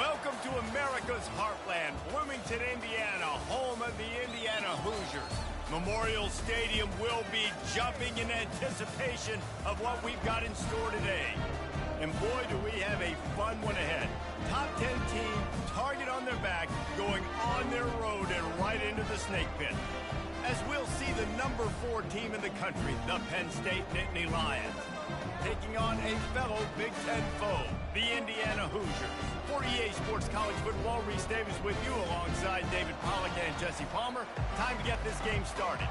Welcome to America's heartland, Bloomington, Indiana, home of the Indiana Hoosiers. Memorial Stadium will be jumping in anticipation of what we've got in store today. And boy, do we have a fun one ahead. Top 10 team, target on their back, going on their road and right into the snake pit. As we'll see the number 4 team in the country, the Penn State Nittany Lions, taking on a fellow Big Ten foe, the Indiana Hoosiers. For EA Sports College Football, Reese Davis with you alongside David Pollack and Jesse Palmer. Time to get this game started.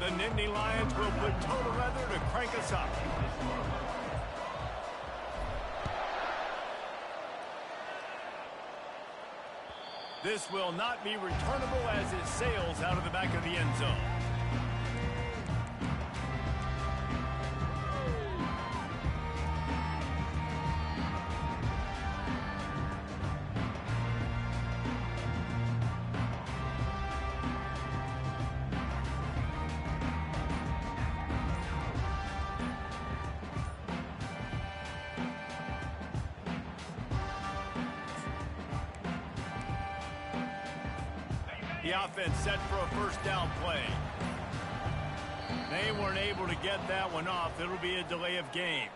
The Nittany Lions will put total leather to crank us up. This will not be returnable as it sails out of the back of the end zone. The offense set for a first down play. They weren't able to get that one off. It'll be a delay of game.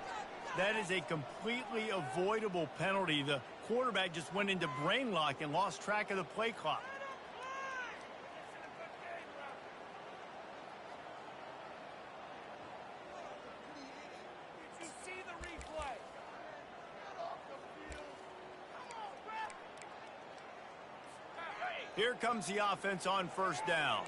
That is a completely avoidable penalty. The quarterback just went into brain lock and lost track of the play clock. Here comes the offense on first down.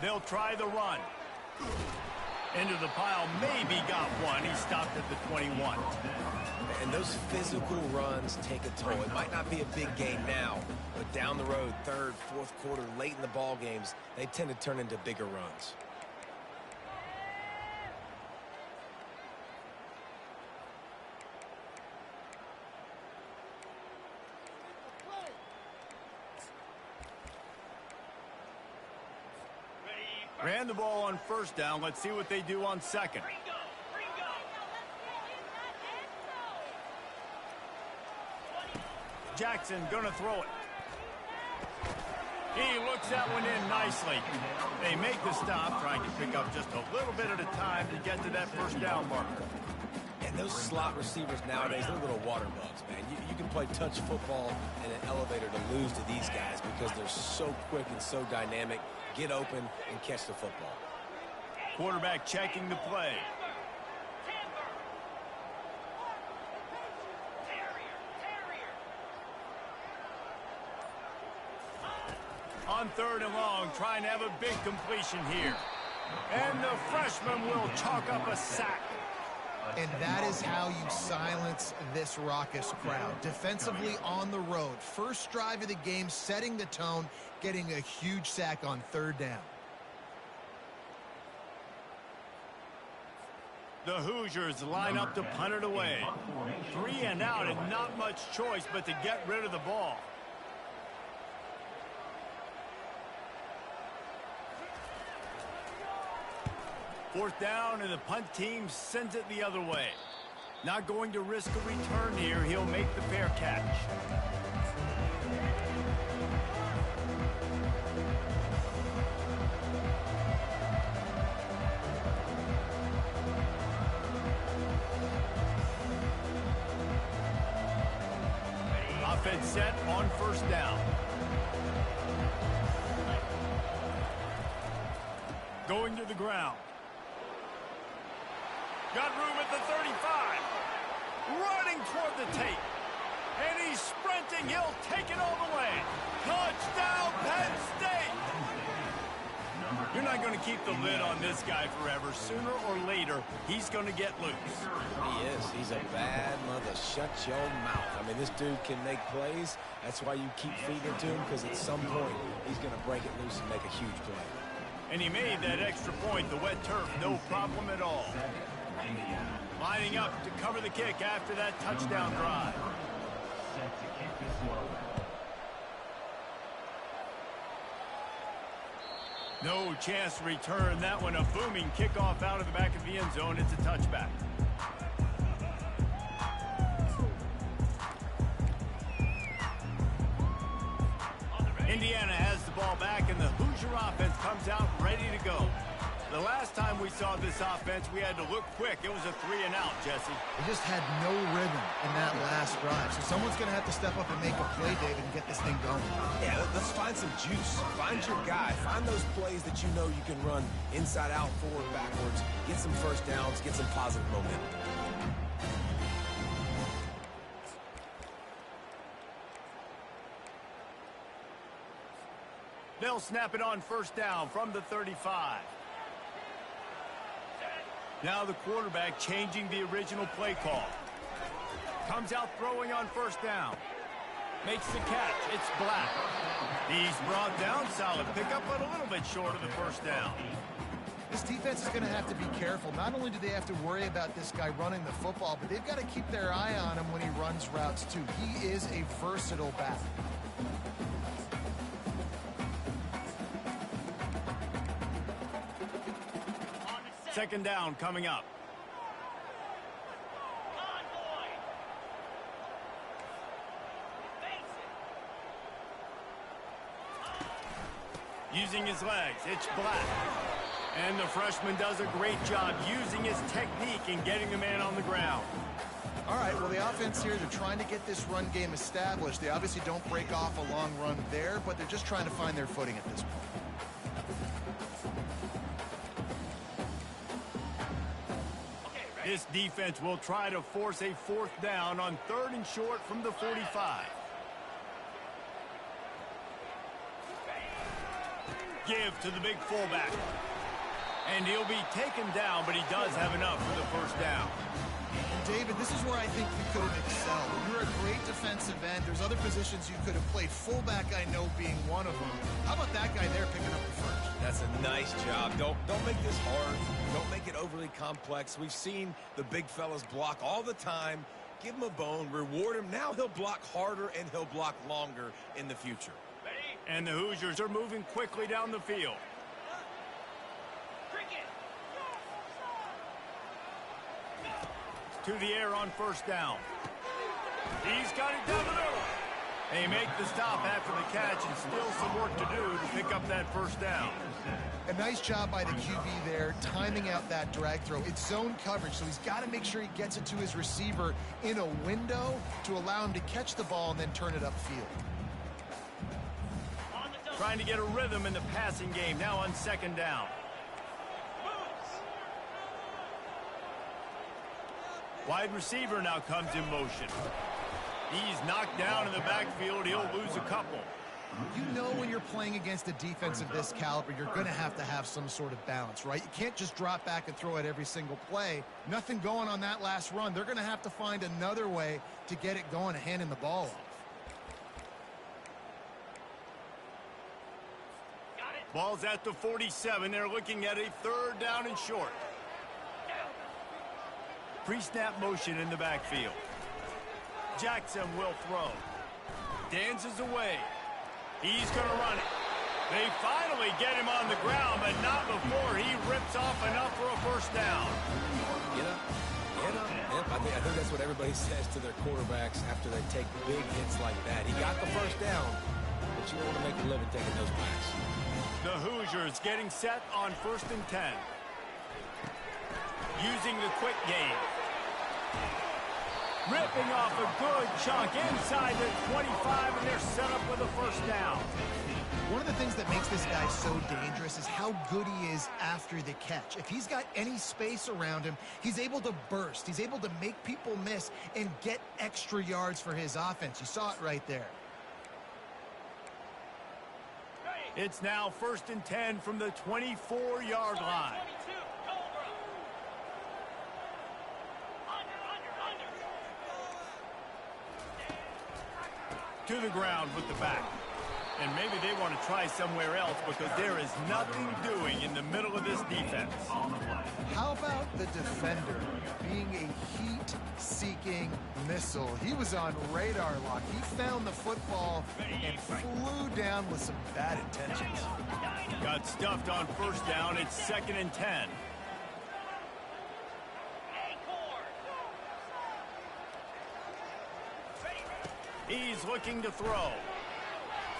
They'll try the run. Into the pile, maybe got one. He stopped at the 21. And those physical runs take a toll. It might not be a big game now, but down the road, third, fourth quarter, late in the ball games, they tend to turn into bigger runs. Ran the ball on first down. Let's see what they do on second. Jackson gonna throw it. He looks that one in nicely. They make the stop, trying to pick up just a little bit at a time to get to that first down marker. And those slot receivers nowadays, they're little water bugs, man. You can play touch football in an elevator to lose to these guys because they're so quick and so dynamic. Get open and catch the football. Quarterback checking the play. On third and long, trying to have a big completion here. And the freshman will chalk up a sack. And that is how you silence this raucous crowd. Defensively on the road. First drive of the game, setting the tone, getting a huge sack on third down. The Hoosiers line up to punt it away. 3 and out and not much choice but to get rid of the ball. Fourth down, and the punt team sends it the other way. Not going to risk a return here. He'll make the fair catch. Offense set on first down. Going to the ground. Got room at the 35. Running toward the tape. And he's sprinting. He'll take it all the way. Touchdown, Penn State. You're You're not going to keep the lid on this guy forever. Sooner or later, he's going to get loose. He is. He's a bad mother. Shut your mouth. I mean, this dude can make plays. That's why you keep feeding it to him, because at some point, he's going to break it loose and make a huge play. And he made that extra point. The wet turf, no problem at all. Lining up to cover the kick after that touchdown drive. No chance to return that one. A booming kickoff out of the back of the end zone. It's a touchback. Indiana has the ball back, and the Hoosier offense comes out ready to go. The last time we saw this offense, we had to look quick. It was a 3-and-out, Jesse. They just had no rhythm in that last drive. So someone's going to have to step up and make a play, David, and get this thing going. Yeah, let's find some juice. Find your guy. Find those plays that you know you can run inside out, forward, backwards. Get some first downs. Get some positive momentum. They'll snap it on first down from the 35. Now the quarterback changing the original play call. Comes out throwing on first down. Makes the catch. It's Black. He's brought down. Solid pickup, but a little bit short of the first down. This defense is going to have to be careful. Not only do they have to worry about this guy running the football, but they've got to keep their eye on him when he runs routes too. He is a versatile back. Second down coming up. Using his legs, it's Black. And the freshman does a great job using his technique and getting the man on the ground. All right, well, the offense here, they're trying to get this run game established. They obviously don't break off a long run there, but they're just trying to find their footing at this point. This defense will try to force a fourth down on 3rd and short from the 45. Give to the big fullback. And he'll be taken down, but he does have enough for the first down. David, this is where I think you could have excelled. You're a great defensive end. There's other positions you could have played. Fullback, I know, being one of them. How about that guy there picking up the first? That's a nice job. Don't make this hard. Don't make it overly complex. We've seen the big fellas block all the time. Give him a bone, reward him. Now he'll block harder and he'll block longer in the future. And the Hoosiers are moving quickly down the field. To the air on first down. He's got it down the middle. They make the stop after the catch, and still some work to do to pick up that first down. A nice job by the QB there, timing out that drag throw. It's zone coverage, so he's got to make sure he gets it to his receiver in a window to allow him to catch the ball and then turn it upfield. Trying to get a rhythm in the passing game, now on second down. Wide receiver now comes in motion. He's knocked down in the backfield. He'll lose a couple. You know when you're playing against a defense of this caliber, you're going to have some sort of balance, right? You can't just drop back and throw it every single play. Nothing going on that last run. They're going to have to find another way to get it going and handing the ball off. Ball's at the 47. They're looking at a 3rd down and short. Pre-snap motion in the backfield. Jackson will throw. Dances away. He's going to run it. They finally get him on the ground, but not before he rips off enough for a first down. Get up. Get up. Yep, I think that's what everybody says to their quarterbacks after they take big hits like that. He got the first down, but you don't want to make a living taking those backs. The Hoosiers getting set on 1st and 10. Using the quick game. Ripping off a good chunk inside the 25, and they're set up with a first down. One of the things that makes this guy so dangerous is how good he is after the catch. If he's got any space around him, he's able to burst. He's able to make people miss and get extra yards for his offense. You saw it right there. It's now 1st and 10 from the 24-yard line. To the ground with the back. And maybe they want to try somewhere else because there is nothing doing in the middle of this defense. How about the defender being a heat-seeking missile? He was on radar lock. He found the football and flew down with some bad intentions. Got stuffed on 1st down. It's 2nd and 10. He's looking to throw.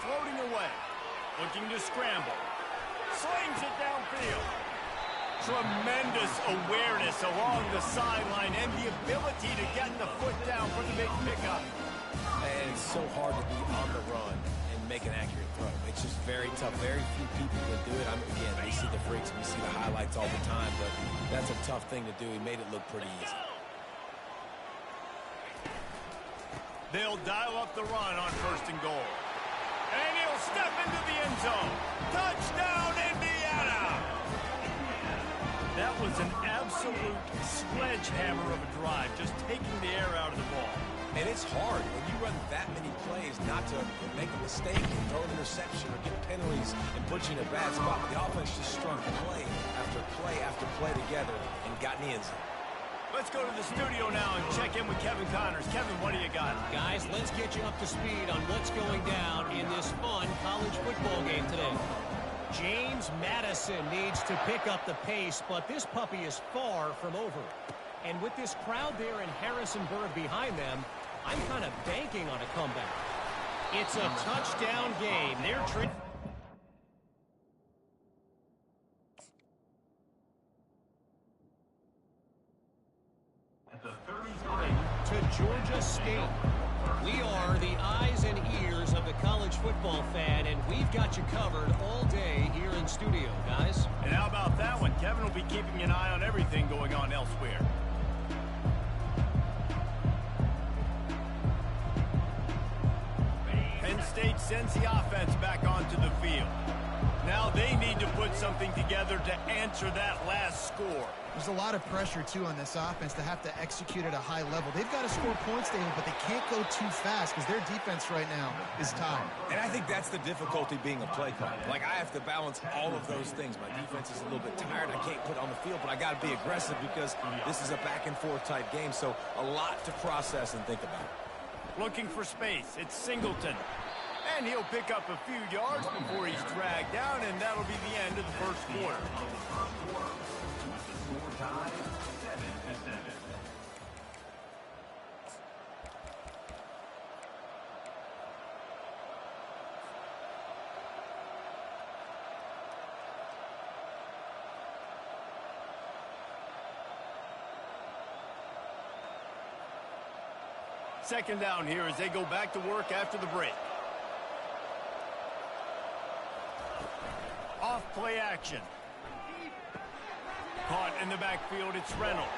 Floating away. Looking to scramble. Slings it downfield. Tremendous awareness along the sideline and the ability to get the foot down for the big pickup. And it's so hard to be on the run and make an accurate throw. It's just very tough. Very few people can do it. Again, we see the freaks, we see the highlights all the time, but that's a tough thing to do. He made it look pretty easy. They'll dial up the run on 1st and goal. And he'll step into the end zone. Touchdown, Indiana! That was an absolute sledgehammer of a drive, just taking the air out of the ball. And it's hard when you run that many plays not to make a mistake and throw an interception or get penalties and put you in a bad spot. But the offense just strung play after play together and got in the end zone. Let's go to the studio now and check in with Kevin Connors. Kevin, what do you got? Guys, let's get you up to speed on what's going down in this fun college football game today. James Madison needs to pick up the pace, but this puppy is far from over. And with this crowd there in Harrisonburg behind them, I'm kind of banking on a comeback. It's a touchdown game. They're to Georgia State. We are the eyes and ears of the college football fan, and we've got you covered all day here in studio, guys. And how about that one? Kevin will be keeping an eye on everything going on elsewhere. Penn State sends the offense back onto the field. Now they need to put something together to answer that last score. There's a lot of pressure, too, on this offense to have to execute at a high level. They've got to score points, David, but they can't go too fast because their defense right now is tied. And I think that's the difficulty being a play caller. Like, I have to balance all of those things. My defense is a little bit tired. I can't put on the field, but I got to be aggressive because this is a back-and-forth type game, so a lot to process and think about. Looking for space. It's Singleton. And he'll pick up a few yards before he's dragged down, and that'll be the end of the 1st quarter. Second down here as they go back to work after the break. Off play action. Caught in the backfield, it's Reynolds.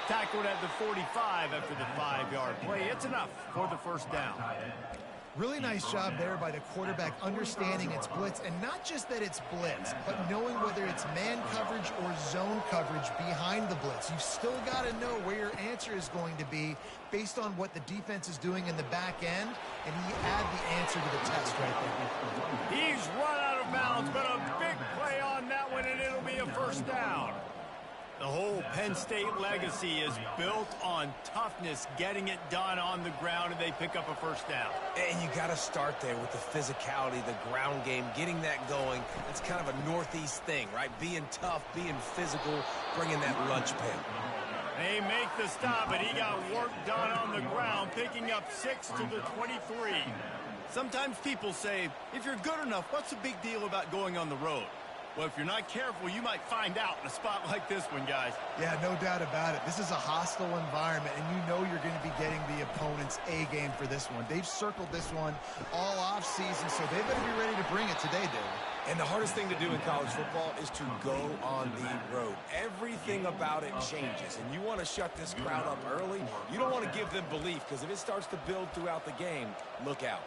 Tackled at the 45 after the 5-yard play. It's enough for the 1st down. Really nice job there by the quarterback understanding it's blitz, and not just that it's blitz, but knowing whether it's man coverage or zone coverage behind the blitz. You've still got to know where your answer is going to be based on what the defense is doing in the back end, and he add the answer to the test right there. He's run out of bounds, but a big play on that one, and it'll be a 1st down. The whole Penn State legacy is built on toughness, getting it done on the ground, and they pick up a 1st down. And you got to start there with the physicality, the ground game, getting that going. It's kind of a Northeast thing, right? Being tough, being physical, bringing that lunch pail. They make the stop, but he got work done on the ground, picking up 6 to the 23. Sometimes people say, if you're good enough, what's the big deal about going on the road? Well, if you're not careful, you might find out in a spot like this one, guys. Yeah, no doubt about it. This is a hostile environment, and you know you're going to be getting the opponent's A game for this one. They've circled this one all offseason, so they better be ready to bring it today, David. And the hardest thing to do in college football is to go on the road. Everything about it changes, and you want to shut this crowd up early. You don't want to give them belief, because if it starts to build throughout the game, look out.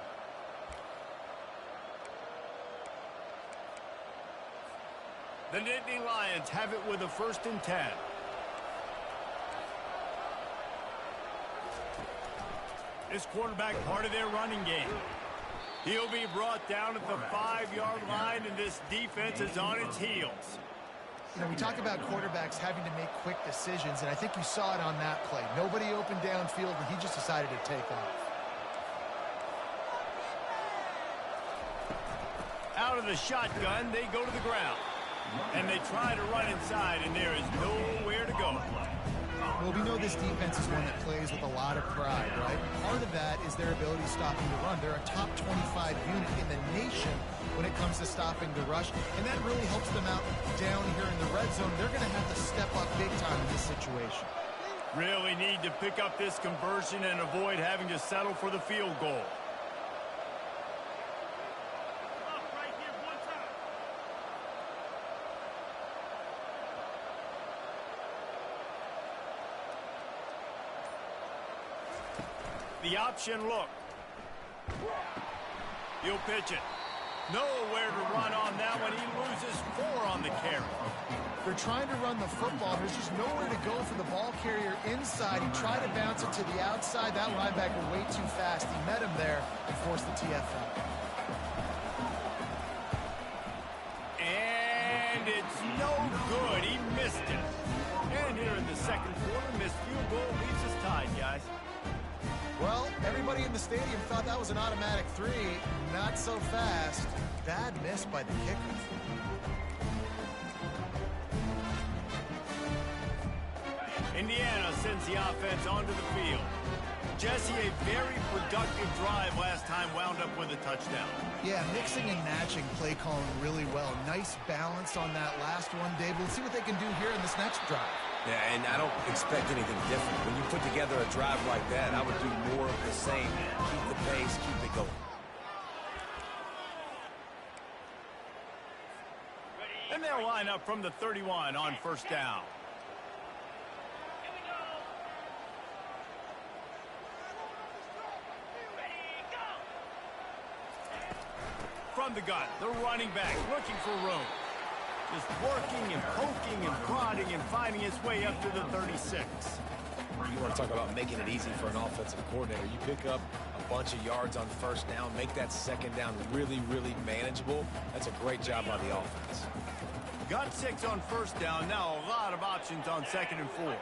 The Nittany Lions have it with a 1st and 10. This quarterback part of their running game. He'll be brought down at the 5-yard line, and this defense is on its heels. You know, we talk about quarterbacks having to make quick decisions, and I think you saw it on that play. Nobody opened downfield, and he just decided to take off. Out of the shotgun, they go to the ground. And they try to run inside, and there is nowhere to go. Well, we know this defense is one that plays with a lot of pride, right? Part of that is their ability stopping the run. They're a top 25 unit in the nation when it comes to stopping the rush, and that really helps them out down here in the red zone. They're going to have to step up big time in this situation. Really need to pick up this conversion and avoid having to settle for the field goal. The option look. He'll pitch it. Nowhere to run on that one. He loses 4 on the carry. They're trying to run the football. There's just nowhere to go for the ball carrier inside. He tried to bounce it to the outside. That linebacker way too fast. He met him there and forced the TFL. And it's no good. He missed it. And here in the second quarter, missed field goal leaves us tied, guys. Well, everybody in the stadium thought that was an automatic 3. Not so fast. Bad miss by the kicker. Indiana sends the offense onto the field. Jesse, a very productive drive last time, wound up with a touchdown. Yeah, mixing and matching play calling really well. Nice balance on that last one, Dave. We'll see what they can do here in this next drive. Yeah, and I don't expect anything different. When you put together a drive like that, I would do more of the same. Keep the pace, keep it going. And they'll line up from the 31 on 1st down. From the gun, the running back looking for room. Just working and poking and prodding and finding his way up to the 36. You want to talk about making it easy for an offensive coordinator. You pick up a bunch of yards on 1st down, make that 2nd down really, really manageable. That's a great job by the offense. Got 6 on 1st down. Now a lot of options on 2nd and 4.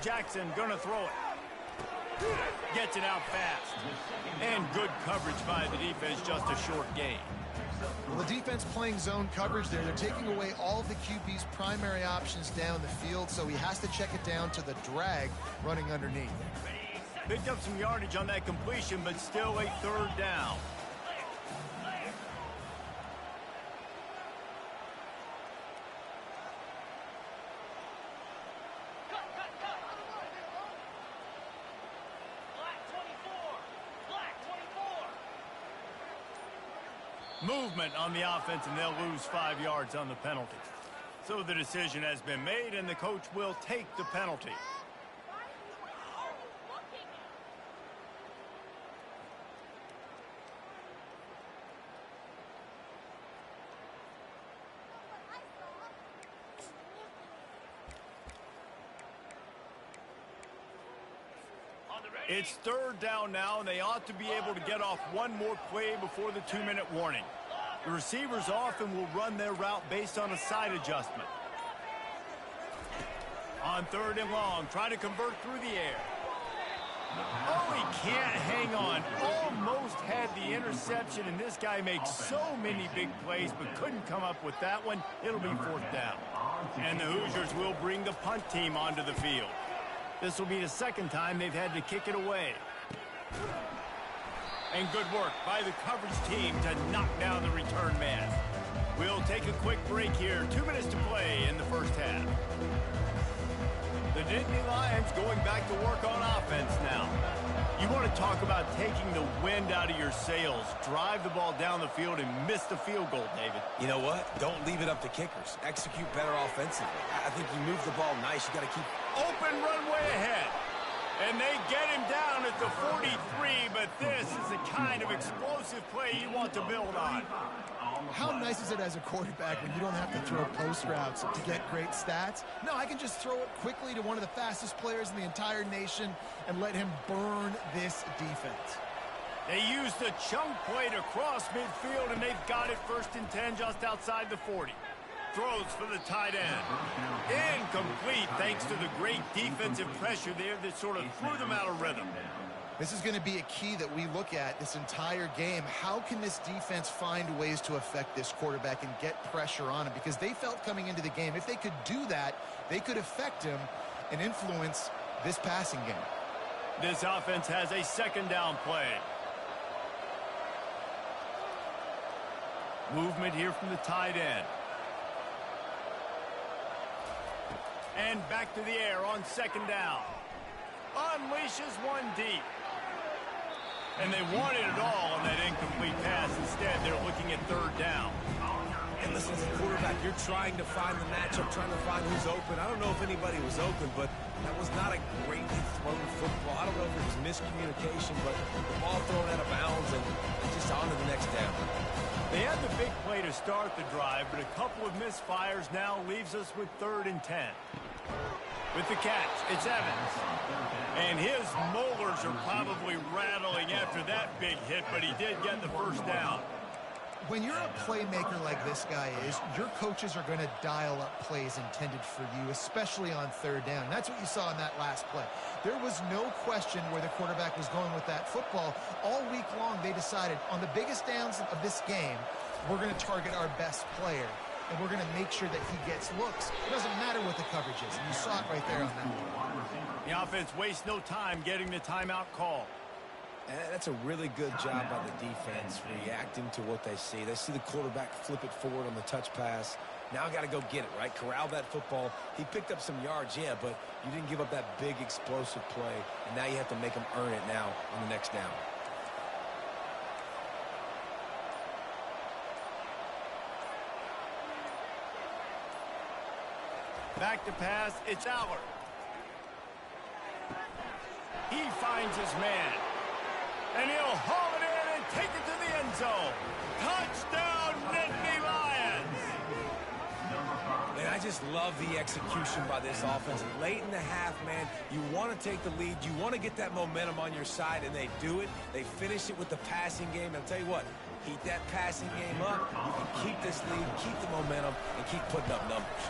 Jackson gonna throw it. Gets it out fast. And good coverage by the defense, just a short gain. Well, the defense playing zone coverage there. They're taking away all of the QB's primary options down the field, so he has to check it down to the drag running underneath. Picked up some yardage on that completion, but still a 3rd down. Movement on the offense, and they'll lose 5 yards on the penalty. So the decision has been made, and the coach will take the penalty. It's 3rd down now, and they ought to be able to get off one more play before the 2-minute warning. The receivers often will run their route based on a side adjustment. On 3rd and long, trying to convert through the air. Oh, he can't hang on. Almost had the interception, and this guy makes so many big plays, but couldn't come up with that one. It'll be 4th down. And the Hoosiers will bring the punt team onto the field. This will be the 2nd time they've had to kick it away. And good work by the coverage team to knock down the return man. We'll take a quick break here. 2 minutes to play in the 1st half. The Nittany Lions going back to work on offense now. You want to talk about taking the wind out of your sails. Drive the ball down the field and miss the field goal, David. You know what? Don't leave it up to kickers. Execute better offensively. I think you move the ball nice. You got to keep open runway ahead. And they get him down at the 43, but this is the kind of explosive play you want to build on. How nice is it as a quarterback when you don't have to throw post routes to get great stats? No, I can just throw it quickly to one of the fastest players in the entire nation and let him burn this defense. They used a chunk play to cross midfield, and they've got it 1st and 10 just outside the 40. Throws for the tight end. Incomplete thanks to the great defensive pressure there that sort of threw them out of rhythm. This is going to be a key that we look at this entire game. How can this defense find ways to affect this quarterback and get pressure on him? Because they felt coming into the game, if they could do that, they could affect him and influence this passing game. This offense has a 2nd down play. Movement here from the tight end. And back to the air on 2nd down. Unleashes one deep. And they wanted it all on that incomplete pass. Instead, they're looking at 3rd down. And listen, as a quarterback, you're trying to find the matchup, trying to find who's open. I don't know if anybody was open, but that was not a greatly thrown football. I don't know if it was miscommunication, but the ball thrown out of bounds and just on to the next down. They had the big play to start the drive, but a couple of misfires now leaves us with 3rd and 10. With the catch, it's Evans. And his molars are probably rattling after that big hit, but he did get the 1st down. When you're a playmaker like this guy is, your coaches are going to dial up plays intended for you, especially on 3rd down. And that's what you saw in that last play. There was no question where the quarterback was going with that football. All week long, they decided on the biggest downs of this game, we're going to target our best player. And we're going to make sure that he gets looks. It doesn't matter what the coverage is. And you saw it right there on that one. The offense wastes no time getting the timeout call. And that's a really good job by the defense, reacting to what they see. They see the quarterback flip it forward on the touch pass. Now I got to go get it, right? Corral that football. He picked up some yards, yeah, but you didn't give up that big explosive play. And now you have to make him earn it now on the next down. Back to pass, it's Allard. He finds his man. And he'll haul it in and take it to the end zone. Touchdown, Nittany Lions! And I just love the execution by this offense. Late in the half, man, you want to take the lead. You want to get that momentum on your side, and they do it. They finish it with the passing game. And I'll tell you what, heat that passing game up. You can keep this lead, keep the momentum, and keep putting up numbers.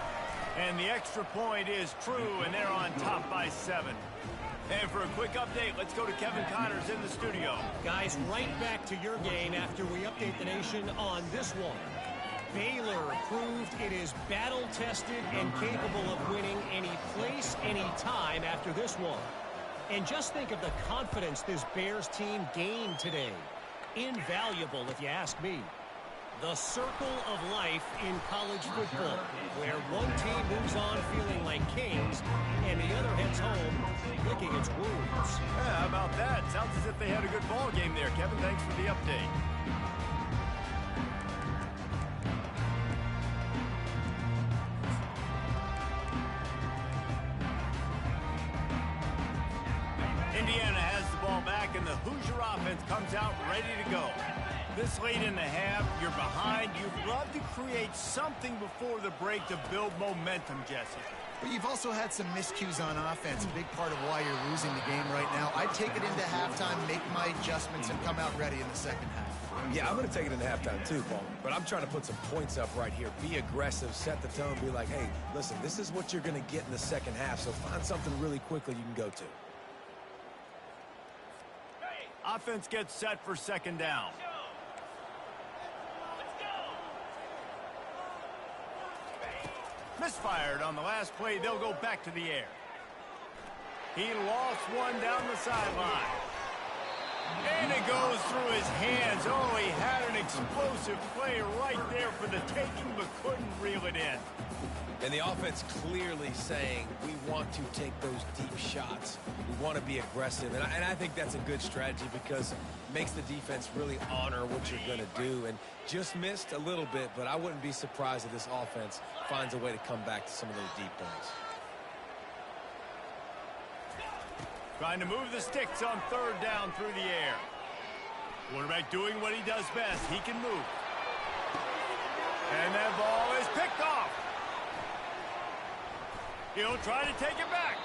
And the extra point is true, and they're on top by 7. And for a quick update, let's go to Kevin Connors in the studio. Guys, right back to your game after we update the nation on this one. Baylor proved it is battle-tested and capable of winning any place, any time after this one. And just think of the confidence this Bears team gained today. Invaluable, if you ask me. The circle of life in college football, where one team moves on feeling like kings, and the other heads home licking its wounds. Yeah, how about that? Sounds as if they had a good ball game there. Kevin, thanks for the update. Indiana has the ball back, and the Hoosier offense comes out ready to go. This late in the half, you're behind. You'd love to create something before the break to build momentum, Jesse. But you've also had some miscues on offense, a big part of why you're losing the game right now. I'd take it into halftime, make my adjustments, and come out ready in the second half. Yeah, I'm going to take it into halftime too, Paul. But I'm trying to put some points up right here. Be aggressive, set the tone, be like, hey, listen, this is what you're going to get in the second half, so find something really quickly you can go to. Offense gets set for 2nd down. Misfired on the last play. They'll go back to the air. He lost one down the sideline. And it goes through his hands. Oh, he had an explosive play right there for the taking, but couldn't reel it in. And the offense clearly saying, we want to take those deep shots. We want to be aggressive. And I think that's a good strategy because it makes the defense really honor what you're going to do. And just missed a little bit, but I wouldn't be surprised if this offense finds a way to come back to some of those deep balls. Trying to move the sticks on third down through the air. Quarterback doing what he does best. He can move. And that ball is picked off. He'll try to take it back.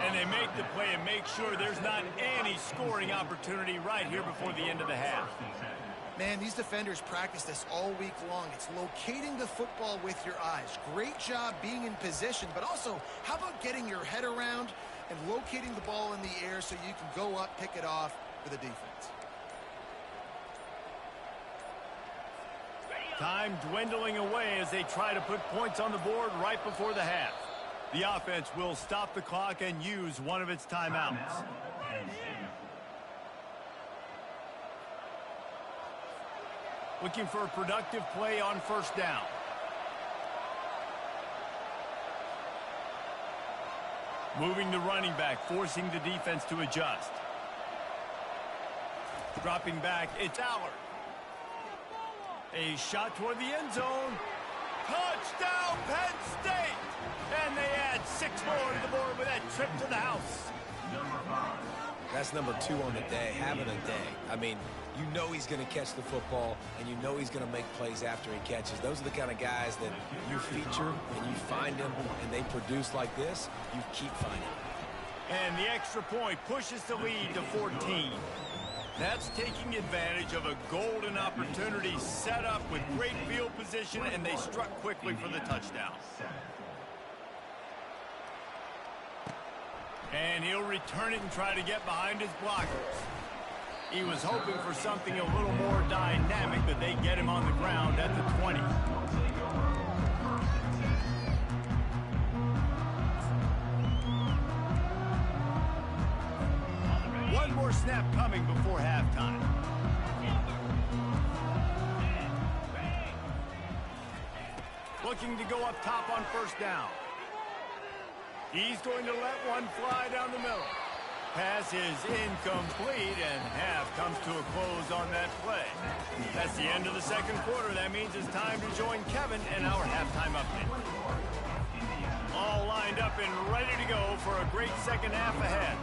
And they make the play and make sure there's not any scoring opportunity right here before the end of the half. Man, these defenders practice this all week long. It's locating the football with your eyes. Great job being in position, but also, how about getting your head around and locating the ball in the air so you can go up, pick it off for the defense. Time dwindling away as they try to put points on the board right before the half. The offense will stop the clock and use one of its timeouts. Looking for a productive play on first down. Moving the running back, forcing the defense to adjust. Dropping back, it's Allard. A shot toward the end zone. Touchdown, Penn State! And they add 6 more to the board with that trip to the house. That's number 2 on the day, having a day. I mean, you know he's going to catch the football, and you know he's going to make plays after he catches. Those are the kind of guys that you feature, and you find them, and they produce like this, you keep finding them. And the extra point pushes the lead to 14. That's taking advantage of a golden opportunity set up with great field position, and they struck quickly for the touchdown. And he'll return it and try to get behind his blockers. He was hoping for something a little more dynamic, but they get him on the ground at the 20. One more snap coming before halftime. Looking to go up top on first down. He's going to let one fly down the middle. Pass is incomplete, and half comes to a close on that play. That's the end of the second quarter. That means it's time to join Kevin and our halftime update. All lined up and ready to go for a great second half ahead.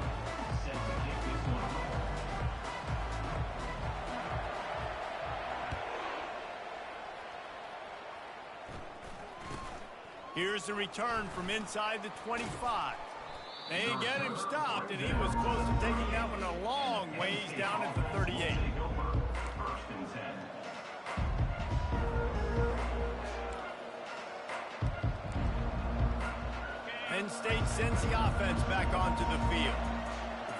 Here's the return from inside the 25. They get him stopped, and he was close to taking that one a long ways down at the 38. Penn State sends the offense back onto the field.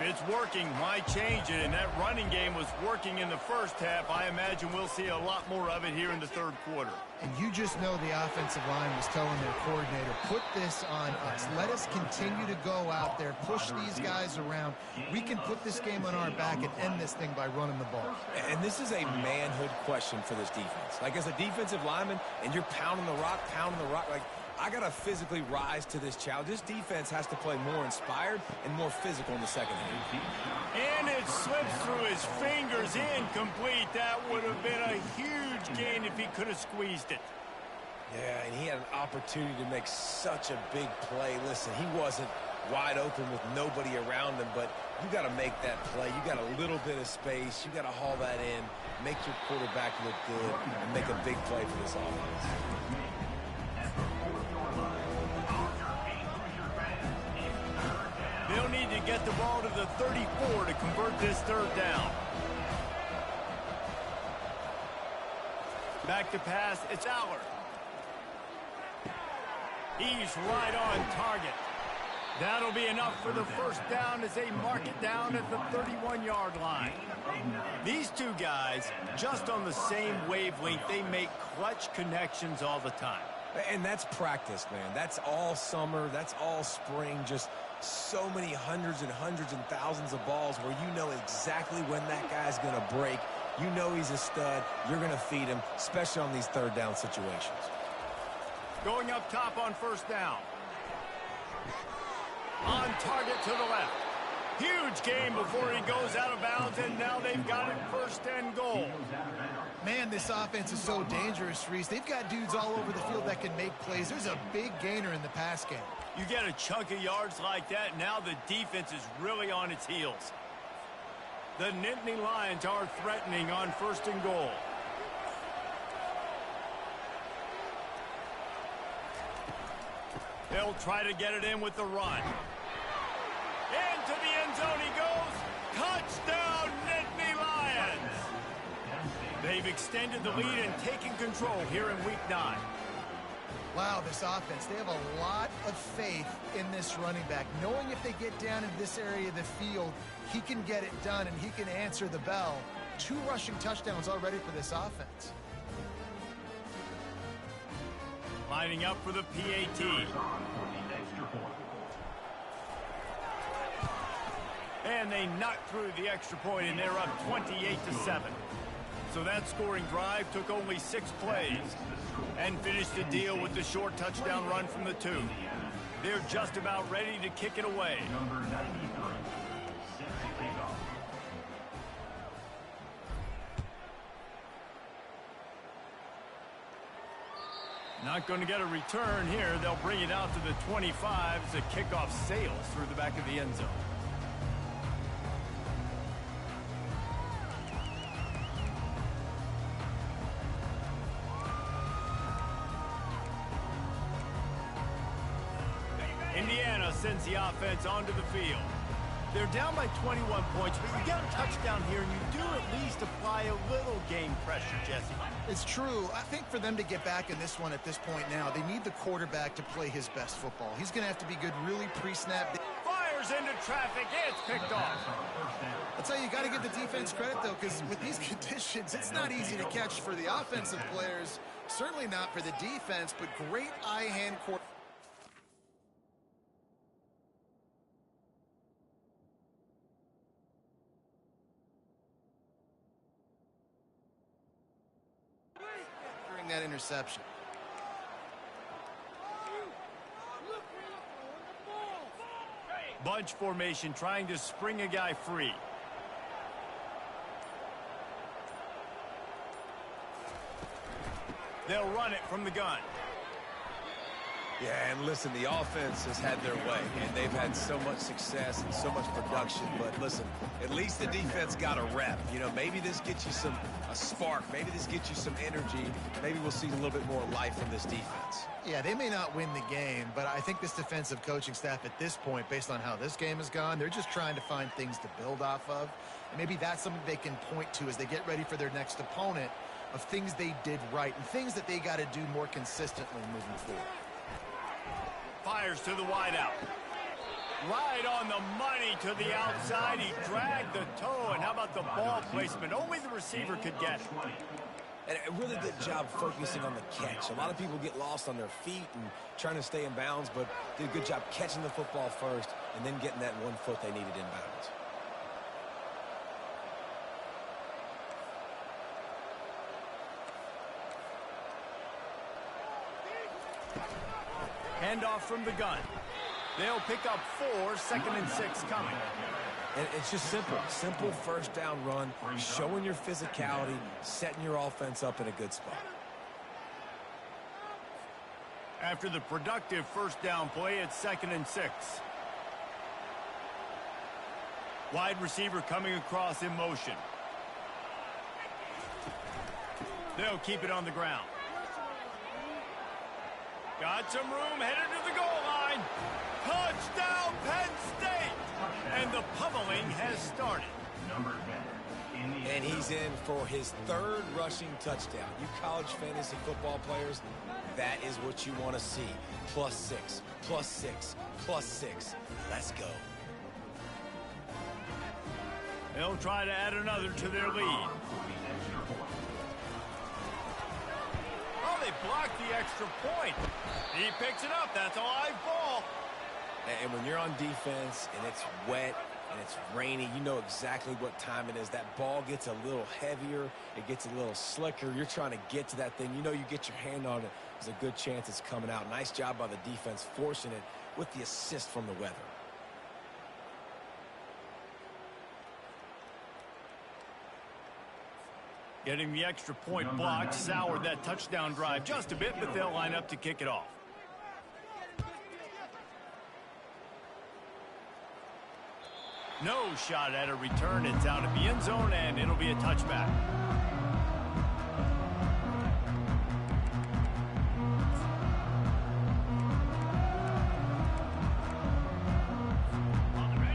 If it's working, why change it? And that running game was working in the first half. I imagine we'll see a lot more of it here in the third quarter. And you just know the offensive line was telling their coordinator, put this on us. Let us continue to go out there, push these guys around. We can put this game on our back and end this thing by running the ball. And this is a manhood question for this defense. Like, as a defensive lineman, and you're pounding the rock, like, I got to physically rise to this challenge. This defense has to play more inspired and more physical in the second half. And it slips through his fingers, incomplete. That would have been a huge gain if he could have squeezed it. Yeah, and he had an opportunity to make such a big play. Listen, he wasn't wide open with nobody around him, but you got to make that play. You got a little bit of space. You got to haul that in, make your quarterback look good, and make a big play for this offense. They'll need to get the ball to the 34 to convert this third down. Back to pass, it's Allard. He's right on target. That'll be enough for the first down as they mark it down at the 31-yard line. These two guys, just on the same wavelength, they make clutch connections all the time. And that's practice, man. That's all summer. That's all spring. Just so many hundreds and hundreds and thousands of balls where you know exactly when that guy's going to break. You know he's a stud. You're going to feed him, especially on these third down situations. Going up top on first down. On target to the left. Huge game before he goes out of bounds, and now they've got it first and goal. Man, this offense is so dangerous, Reese. They've got dudes all over the field that can make plays. There's a big gainer in the pass game. You get a chunk of yards like that, now the defense is really on its heels. The Nittany Lions are threatening on first and goal. They'll try to get it in with the run. Into the end zone he goes. Touchdown, Nittany Lions! They've extended the lead and taken control here in Week 9. Wow, this offense, they have a lot of faith in this running back, knowing if they get down in this area of the field, he can get it done and he can answer the bell. 2 rushing touchdowns already for this offense. Lining up for the PAT. And they knocked through the extra point, and they're up 28-7. So that scoring drive took only 6 plays and finished the deal with the short touchdown run from the 2. They're just about ready to kick it away. Not going to get a return here. They'll bring it out to the 25 as the kickoff sails through the back of the end zone. Indiana sends the offense onto the field. They're down by 21 points, but you get a touchdown here, and you do at least apply a little game pressure, Jesse. It's true. I think for them to get back in this one at this point now, they need the quarterback to play his best football. He's going to have to be good really pre-snap. Fires into traffic. It's picked off. I'll tell you, you got to give the defense credit, though, because with these conditions, it's not easy to catch for the offensive players. Certainly not for the defense, but great eye-hand coordination. That interception. Bunch formation trying to spring a guy free. They'll run it from the gun. Yeah, and listen, the offense has had their way, and they've had so much success and so much production. But listen, at least the defense got a rep. You know, maybe this gets you a spark. Maybe this gets you some energy. Maybe we'll see a little bit more life from this defense. Yeah, they may not win the game, but I think this defensive coaching staff at this point, based on how this game has gone, they're just trying to find things to build off of. And maybe that's something they can point to as they get ready for their next opponent, of things they did right and things that they got to do more consistently moving forward. Fires to the wideout. Right on the money to the outside. He dragged the toe, and how about the ball placement? Only the receiver could get it. And a really good job focusing on the catch. A lot of people get lost on their feet and trying to stay in bounds, but did a good job catching the football first and then getting that 1 foot they needed in bounds. Handoff from the gun. They'll pick up 4, 2nd and 6 coming. And it's just simple. Simple first down run, showing your physicality, setting your offense up in a good spot. After the productive first down play, it's 2nd and 6. Wide receiver coming across in motion. They'll keep it on the ground. Got some room, headed to the goal line. Touchdown, Penn State! And the pummeling has started. And he's in for his 3rd rushing touchdown. You college fantasy football players, that is what you want to see. +6, +6, +6. Let's go. They'll try to add another to their lead. Oh, they blocked the extra point. He picks it up. That's a live ball. And when you're on defense and it's wet and it's rainy, you know exactly what time it is. That ball gets a little heavier. It gets a little slicker. You're trying to get to that thing. You know you get your hand on it. There's a good chance it's coming out. Nice job by the defense forcing it with the assist from the weather. Getting the extra point block soured that touchdown drive just a bit, but they'll line up to kick it off. No shot at a return. It's out of the end zone, and it'll be a touchback.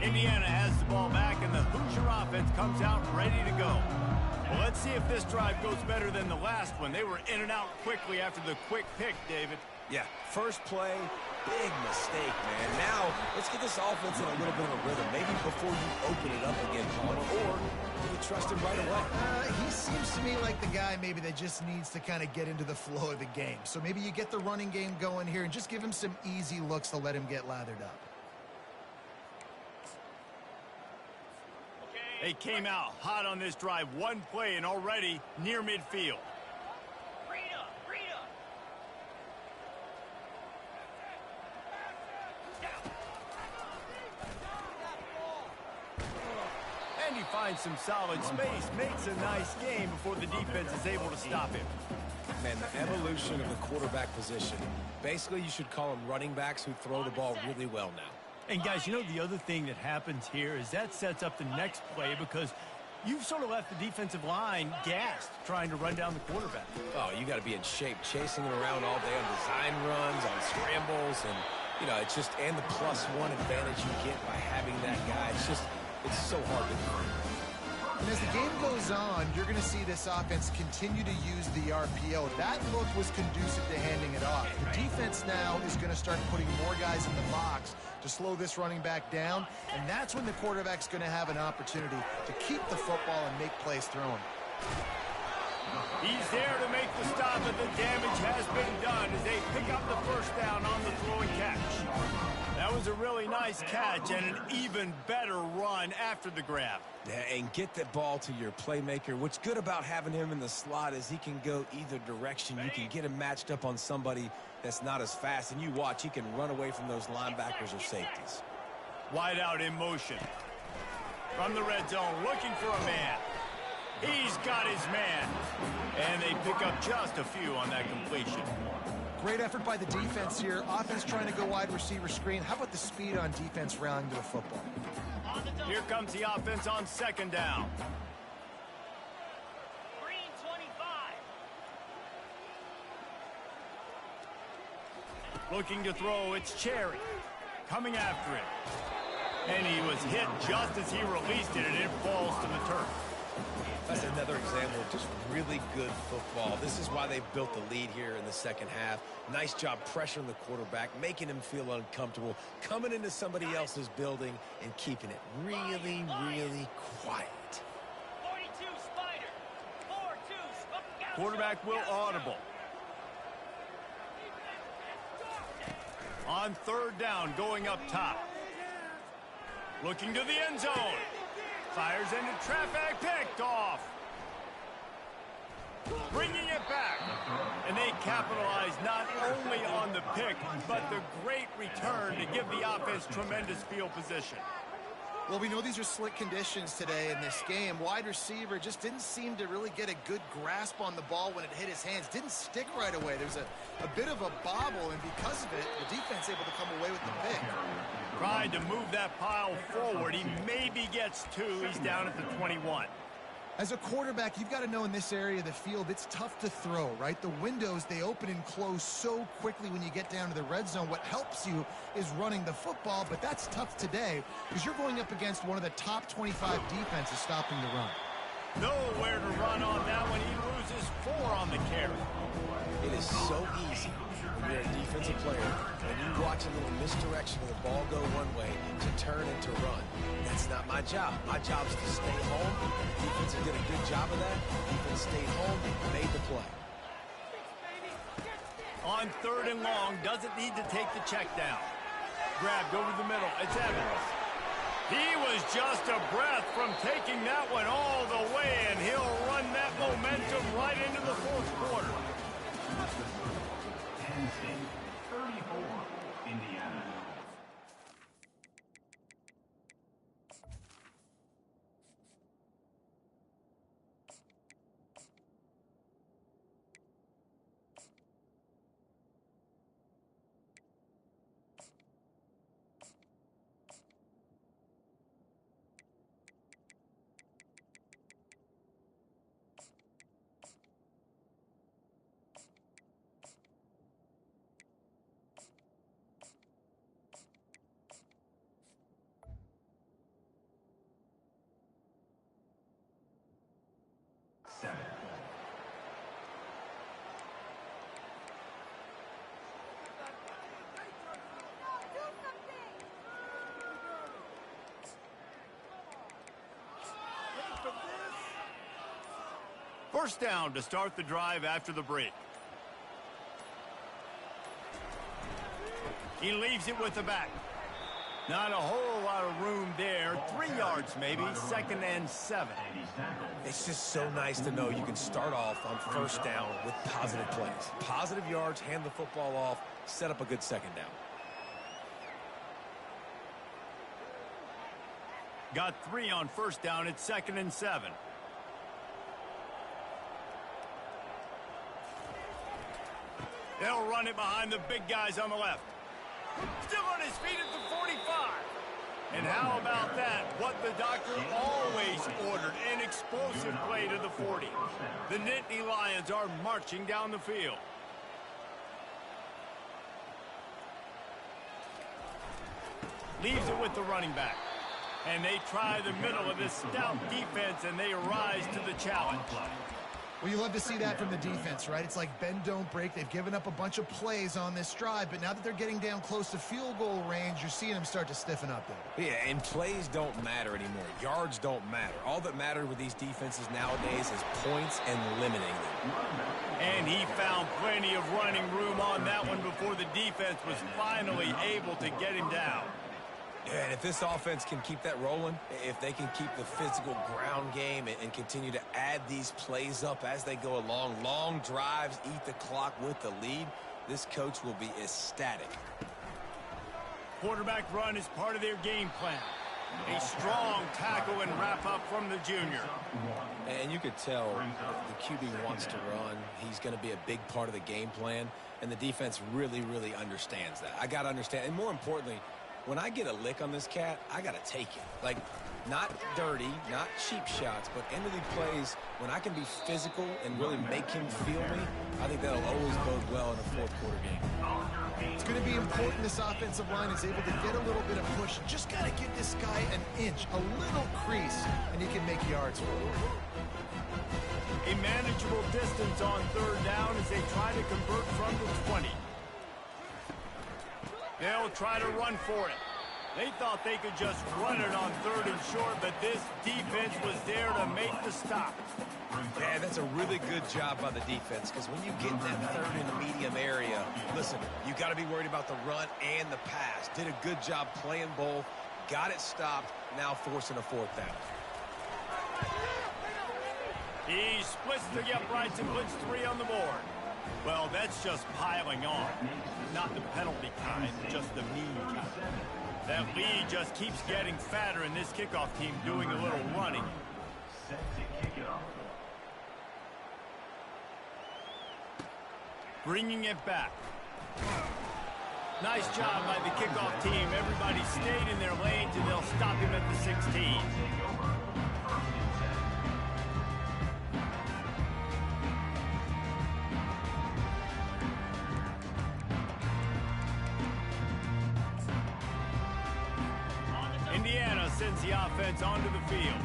Indiana has the ball back, and the Hoosier offense comes out ready to go. Well, let's see if this drive goes better than the last one. They were in and out quickly after the quick pick, David. Yeah, first play, big mistake, man. Now, let's get this offense in a little bit of a rhythm. Maybe before you open it up again, Palmer, or do you trust him right away? He seems to me like the guy maybe that just needs to kind of get into the flow of the game. So maybe you get the running game going here and just give him some easy looks to let him get lathered up. They came out hot on this drive. One play and already near midfield. And he finds some solid space, makes a nice game before the defense is able to stop him. Man, the evolution of the quarterback position. Basically, you should call them running backs who throw the ball really well now. And guys, you know the other thing that happens here is that sets up the next play because you've sort of left the defensive line gassed trying to run down the quarterback. Oh, you got to be in shape, chasing him around all day on design runs, on scrambles, and, you know, it's just, and the +1 advantage you get by having that guy. It's so hard to do. And as the game goes on, you're going to see this offense continue to use the RPO. That look was conducive to handing it off. The defense now is going to start putting more guys in the box to slow this running back down, and that's when the quarterback's going to have an opportunity to keep the football and make plays throwing. He's there to make the stop, but the damage has been done as they pick up the first down on the throw and catch. That was a really nice catch and an even better run after the grab. Yeah, and get the ball to your playmaker. What's good about having him in the slot is he can go either direction. You can get him matched up on somebody that's not as fast, and you watch, he can run away from those linebackers or safeties. Wide out in motion. From the red zone, looking for a man. He's got his man. And they pick up just a few on that completion. Great effort by the defense here. Offense trying to go wide receiver screen. How about the speed on defense rallying to the football? Here comes the offense on second down. Green 25. Looking to throw, it's Cherry. Coming after it. And he was hit just as he released it, and it falls to the turf. That's another example of just really good football. This is why they built the lead here in the second half. Nice job pressuring the quarterback, making him feel uncomfortable, coming into somebody else's building and keeping it really, really quiet. 42 Spider. 4-2. Quarterback will audible. On third down, going up top. Looking to the end zone. Fires into traffic, picked off. Bringing it back. And they capitalize not only on the pick, but the great return to give the offense tremendous field position. Well, we know these are slick conditions today in this game. Wide receiver just didn't seem to really get a good grasp on the ball when it hit his hands. Didn't stick right away. There's a bit of a bobble, and because of it, the defense able to come away with the pick. Tried to move that pile forward. He maybe gets two. He's down at the 21. As a quarterback, you've got to know in this area of the field, it's tough to throw, right? The windows, they open and close so quickly when you get down to the red zone. What helps you is running the football, but that's tough today because you're going up against one of the top 25 defenses stopping the run. Nowhere to run on that one. He loses 4 on the carry. It is so easy when you're a defensive player, when you watch a little misdirection of the ball go one way, to turn and to run. That's not my job. My job is to stay home. Defense did a good job of that. Defense stayed home, made the play. On third and long, doesn't need to take the check down. grabbed over the middle. It's Evans. He was just a breath from taking that one all the way, and he'll run that momentum right into the fourth quarter. Penn State, 34, Indiana. First down to start the drive after the break. He leaves it with the back. Not a whole lot of room there. 3 yards maybe, 2nd and 7. It's just so nice to know you can start off on first down with positive plays. Positive yards, hand the football off, set up a good second down. Got 3 on first down. It's 2nd and 7. They'll run it behind the big guys on the left. Still on his feet at the 45. And how about that? What the doctor always ordered, an explosive play to the 40. The Nittany Lions are marching down the field. Leaves it with the running back. And they try the middle of this stout defense, and they rise to the challenge. Well, you love to see that from the defense, right? It's like bend, don't break. They've given up a bunch of plays on this drive, but now that they're getting down close to field goal range, you're seeing them start to stiffen up there. Yeah, and plays don't matter anymore. Yards don't matter. All that matters with these defenses nowadays is points and limiting them. And he found plenty of running room on that one before the defense was finally able to get him down. Yeah, and if this offense can keep that rolling, if they can keep the physical ground game and continue to add these plays up as they go along, long drives, eat the clock with the lead, this coach will be ecstatic. Quarterback run is part of their game plan. A strong tackle and wrap up from the junior. And you could tell the QB wants to run. He's going to be a big part of the game plan, and the defense really, really understands that. I got to understand, and more importantly, when I get a lick on this cat, I got to take it. Like, not dirty, not cheap shots, but end of the plays, when I can be physical and really make him feel me, I think that'll always bode well in a fourth quarter game. It's going to be important this offensive line is able to get a little bit of push. Just got to give this guy an inch, a little crease, and he can make yards for him. A manageable distance on third down as they try to convert from the 20. They'll try to run for it. They thought they could just run it on 3rd and short, but this defense was there to make the stop. Yeah, that's a really good job by the defense, because when you get in that 3rd and medium area, listen, you got to be worried about the run and the pass. Did a good job playing both, got it stopped, now forcing a 4th down. He splits the uprights and puts 3 on the board. Well, that's just piling on. Not the penalty kind, just the mean kind. That lead just keeps getting fatter, and this kickoff team doing a little running. Set to kick it off. Bringing it back. Nice job by the kickoff team. Everybody stayed in their lanes, and they'll stop him at the 16. Indiana sends the offense onto the field.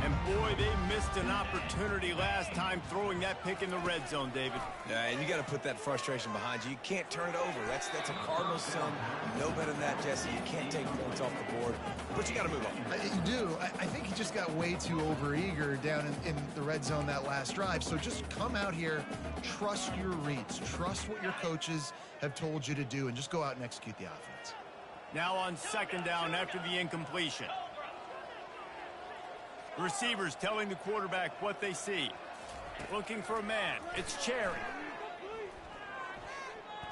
And boy, they missed an opportunity last time throwing that pick in the red zone, David. Yeah, and you got to put that frustration behind you. You can't turn it over. That's a Cardinals son. You know better than that, Jesse. You can't take points off the board, but you got to move on. You do. I think he just got way too overeager down in the red zone that last drive. So just come out here, trust your reads, trust what your coaches have told you to do, and just go out and execute the offense. Now on second down after the incompletion. Receivers telling the quarterback what they see. Looking for a man. It's Cherry.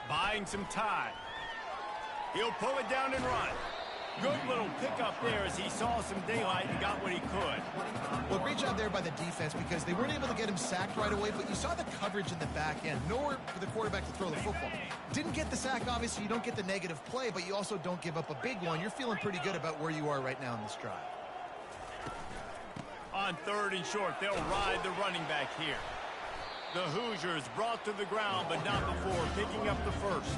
Buying some time. He'll pull it down and run. Good little pickup there as he saw some daylight and got what he could. Well, great job there by the defense because they weren't able to get him sacked right away, but you saw the coverage in the back end. Nowhere for the quarterback to throw the football. Didn't get the sack, obviously. You don't get the negative play, but you also don't give up a big one. You're feeling pretty good about where you are right now in this drive. On third and short, they'll ride the running back here. The Hoosiers brought to the ground, but not before picking up the first.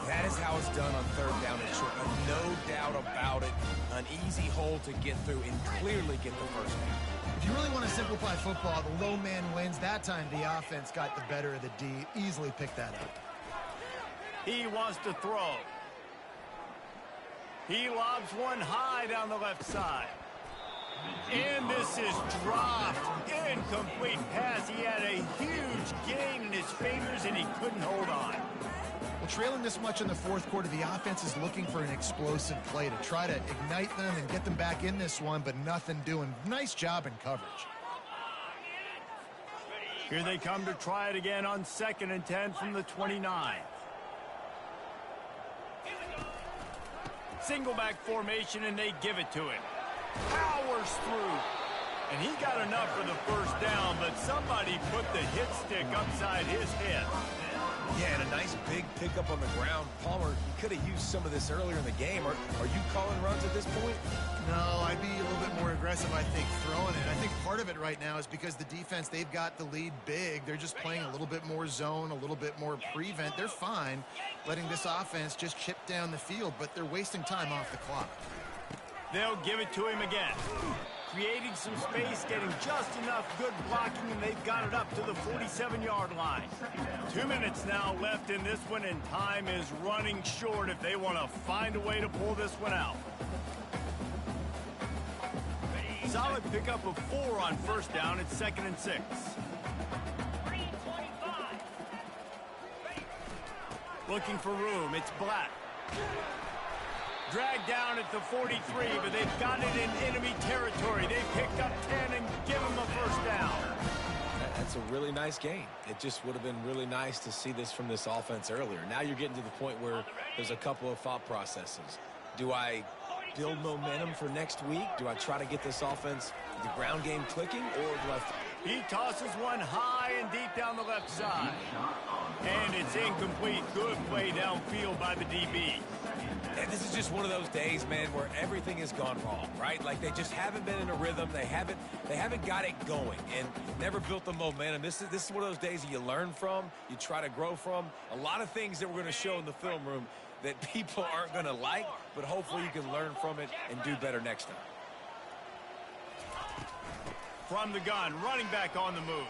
That is how it's done on third down and short. No doubt about it. An easy hole to get through and clearly get the first down. If you really want to simplify football, the low man wins. That time the offense got the better of the D. Easily picked that up. He wants to throw. He lobs one high down the left side. And this is dropped. Incomplete pass. He had a huge gain in his fingers and he couldn't hold on. Well, trailing this much in the fourth quarter, the offense is looking for an explosive play to try to ignite them and get them back in this one, but nothing doing. Nice job in coverage. Here they come to try it again on 2nd and 10 from the 29. Single back formation, and they give it to him. Powers through. And he got enough for the first down, but somebody put the hit stick upside his head. Yeah, and a nice big pickup on the ground. Palmer, you could have used some of this earlier in the game. Are you calling runs at this point? No, I'd be a little bit more aggressive, I think, throwing it. I think part of it right now is because the defense, they've got the lead big. They're just playing a little bit more zone, a little bit more prevent. They're fine letting this offense just chip down the field, but they're wasting time off the clock. They'll give it to him again. Creating some space, getting just enough good blocking, and they've got it up to the 47-yard line. 2 minutes now left in this one, and time is running short if they want to find a way to pull this one out. Solid pickup of 4 on first down. It's 2nd and 6. Looking for room. It's Black. Dragged down at the 43, but they've got it in enemy territory. They picked up 10 and give them a first down. That's a really nice gain. It just would have been really nice to see this from this offense earlier. Now you're getting to the point where there's a couple of thought processes. Do I build momentum for next week? Do I try to get this offense, the ground game clicking, or do I... He tosses one high and deep down the left side. And it's incomplete. Good play downfield by the DB. And this is just one of those days, man, where everything has gone wrong, right? Like they just haven't been in a rhythm. They haven't got it going and never built the momentum. This is one of those days that you learn from, you try to grow from. A lot of things that we're going to show in the film room that people aren't going to like, but hopefully you can learn from it and do better next time. From the gun, running back on the move.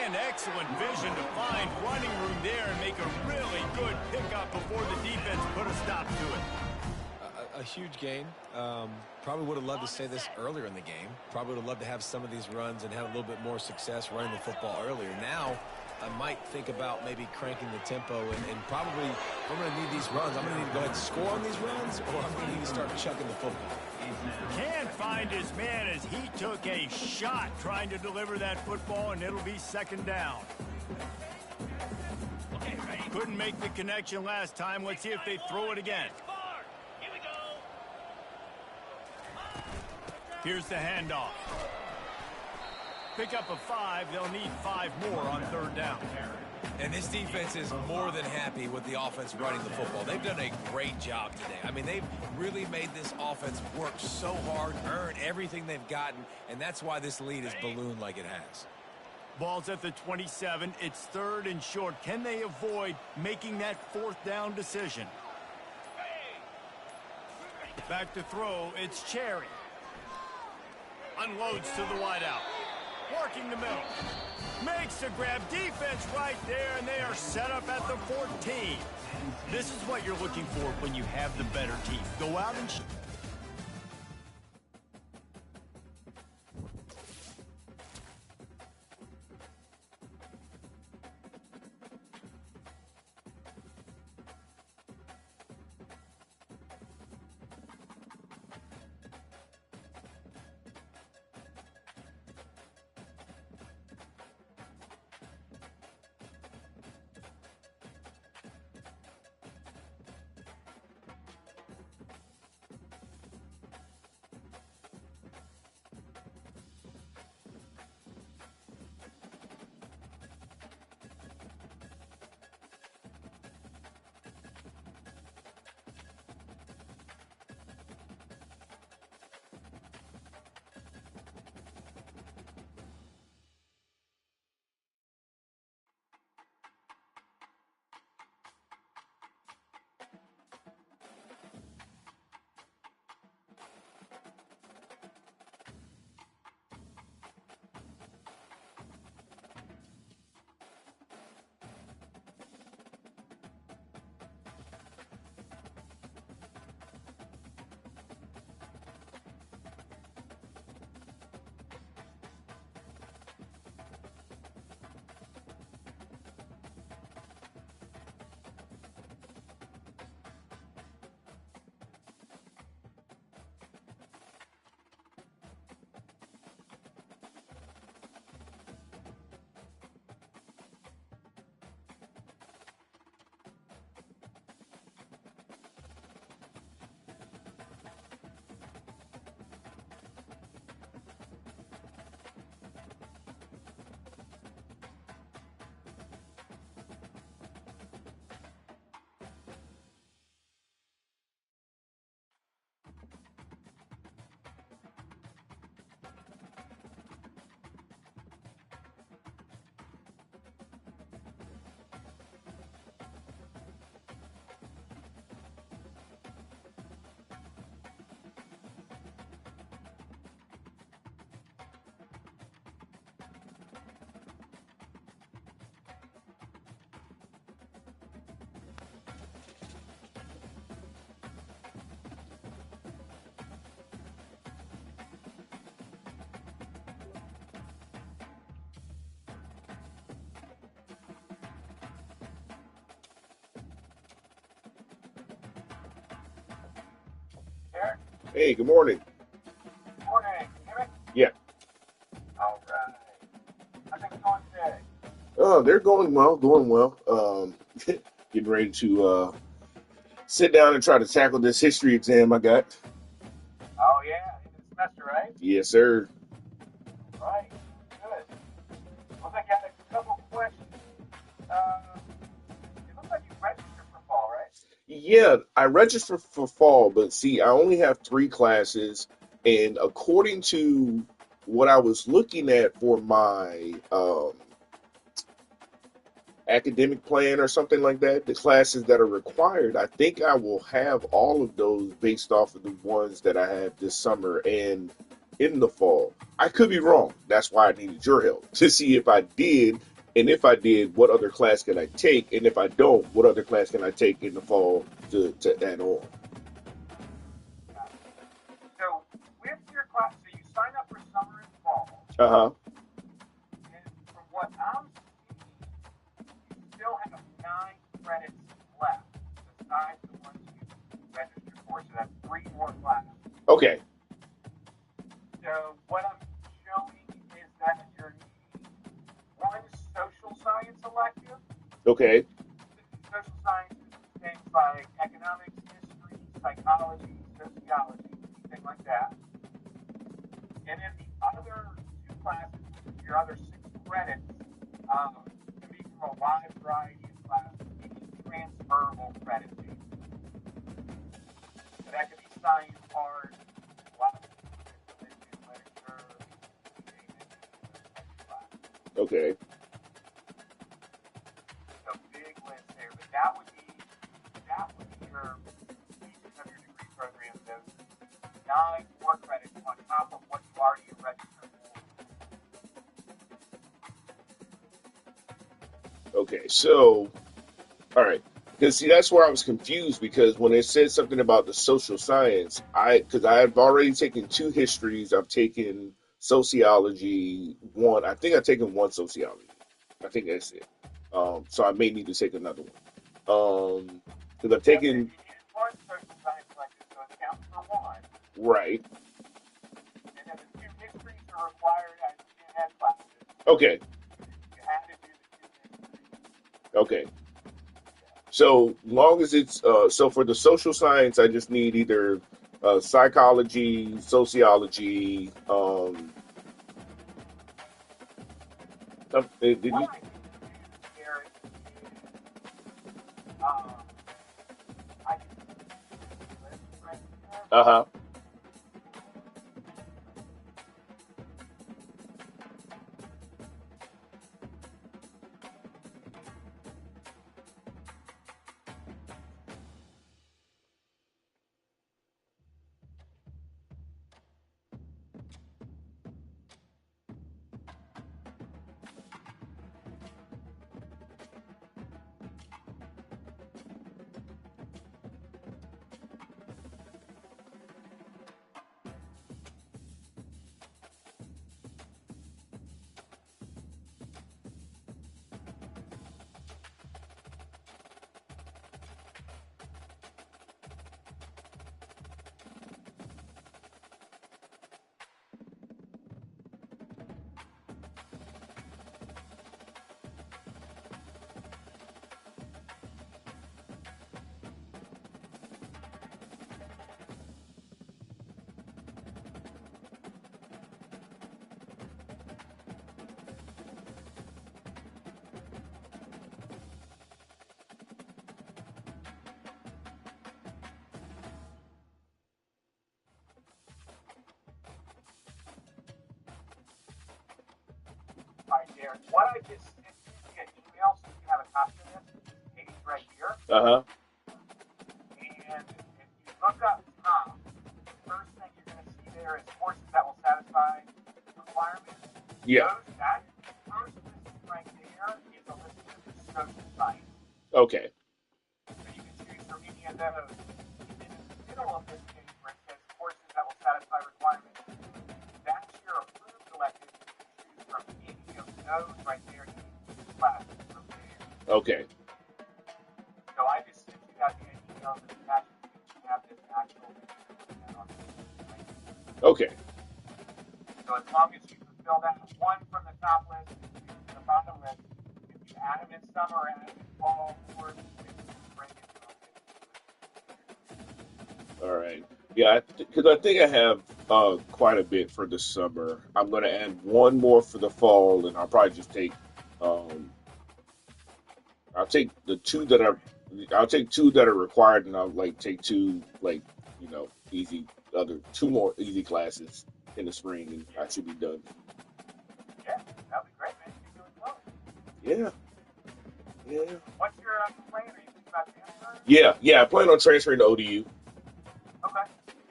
And excellent vision to find running room there and make a really good pickup before the defense put a stop to it. A huge gain. Probably would have loved to say this earlier in the game. Probably would have loved to have some of these runs and have a little bit more success running the football earlier. Now, I might think about maybe cranking the tempo and probably, if I'm going to need these runs, I'm going to need to go ahead and score on these runs, or I'm going to need to start chucking the football. Can't find his man as he took a shot trying to deliver that football, and it'll be 2nd down. Couldn't make the connection last time. Let's see if they throw it again. Here's the handoff. Pick up a 5. They'll need 5 more on 3rd down. And this defense is more than happy with the offense running the football. They've done a great job today. I mean, they've really made this offense work so hard, earn everything they've gotten, and that's why this lead is ballooned like it has. Ball's at the 27. It's 3rd and short. Can they avoid making that 4th down decision? Back to throw. It's Cherry. Unloads to the wideout. Working the middle. Makes a grab. Defense right there, and they are set up at the 14. This is what you're looking for when you have the better team. Go out and... Hey, good morning. Morning. Can you hear me? Yeah. All right. How's things going today? Oh, they're going well, doing well. Getting ready to sit down and try to tackle this history exam I got. Oh, yeah. End of the semester, right? Yes, sir. Right. Good. Looks like you had a couple questions. It looks like you registered for fall, right? Yeah, I registered for fall, but see, I only have 3 classes, and according to what I was looking at for my academic plan or something like that, the classes that are required, I think I will have all of those based off of the ones that I have this summer and in the fall. I could be wrong. That's why I needed your help to see if I did, and if I did, what other class can I take, and if I don't, what other class can I take in the fall to add on. So, with your class, so you sign up for summer and fall, Uh-huh. and from what I'm seeing, you still have 9 credits left besides the ones you registered for. So that's 3 more classes. Okay. So what I'm showing is that you're needing 1 social science elective. Okay. Social science is things like economics, history, psychology, sociology, things like that. And then the other 2 classes, which is your other 6 credits, can be from a wide variety of classes, any transferable credit base. So that could be science, art, philosophy, religion, literature, Okay. so big list there, but that would be your pieces of your degree program. Those 9 more credits on top of what you already registered for. Okay. So, all right. Because see, that's where I was confused because when it said something about the social science, because I've already taken 2 histories, I've taken sociology, I think I've taken 1 sociology. I think that's it. So I may need to take another one. Because I've Yeah, taken you use 1 social science elective, so it counts for 1. right. And then the 2 histories are required as you had classes. Okay. You had to do the 2 histories. Okay. So long as it's so for the social science, I just need either psychology, sociology. Did you? What I can do, Eric, is I can list right here. Uh-huh. Right there. What I just sent you via email, so you have a copy of this, is this page right here. Uh-huh. And if you look up top, the first thing you're going to see there is courses that will satisfy requirements. Yeah. That first listing right there is a listing of the social science. Okay. So you can choose from any of those. And then in the middle of this page where it says courses that will satisfy requirements, that's your approved elective. You can choose from any of those right there. You can choose classes from there. Okay. So I just sent you that via email to attach. You have this actual. Okay. So as long as you fulfill that one from the top list and two from the bottom list, if you add them in summer or add them in fall or spring, All right. Yeah, because I think I have quite a bit for the summer. I'm going to add one more for the fall, and I'll probably just take um, I'll take the two that are I'll take two that are required, and I'll like take two like easy other two more easy classes in the spring, and I should be done. yeah, that'd be great, man. You can do it well. Yeah, yeah, What's your plan? Are you thinking about transferring? yeah. I plan on transferring to ODU. Okay.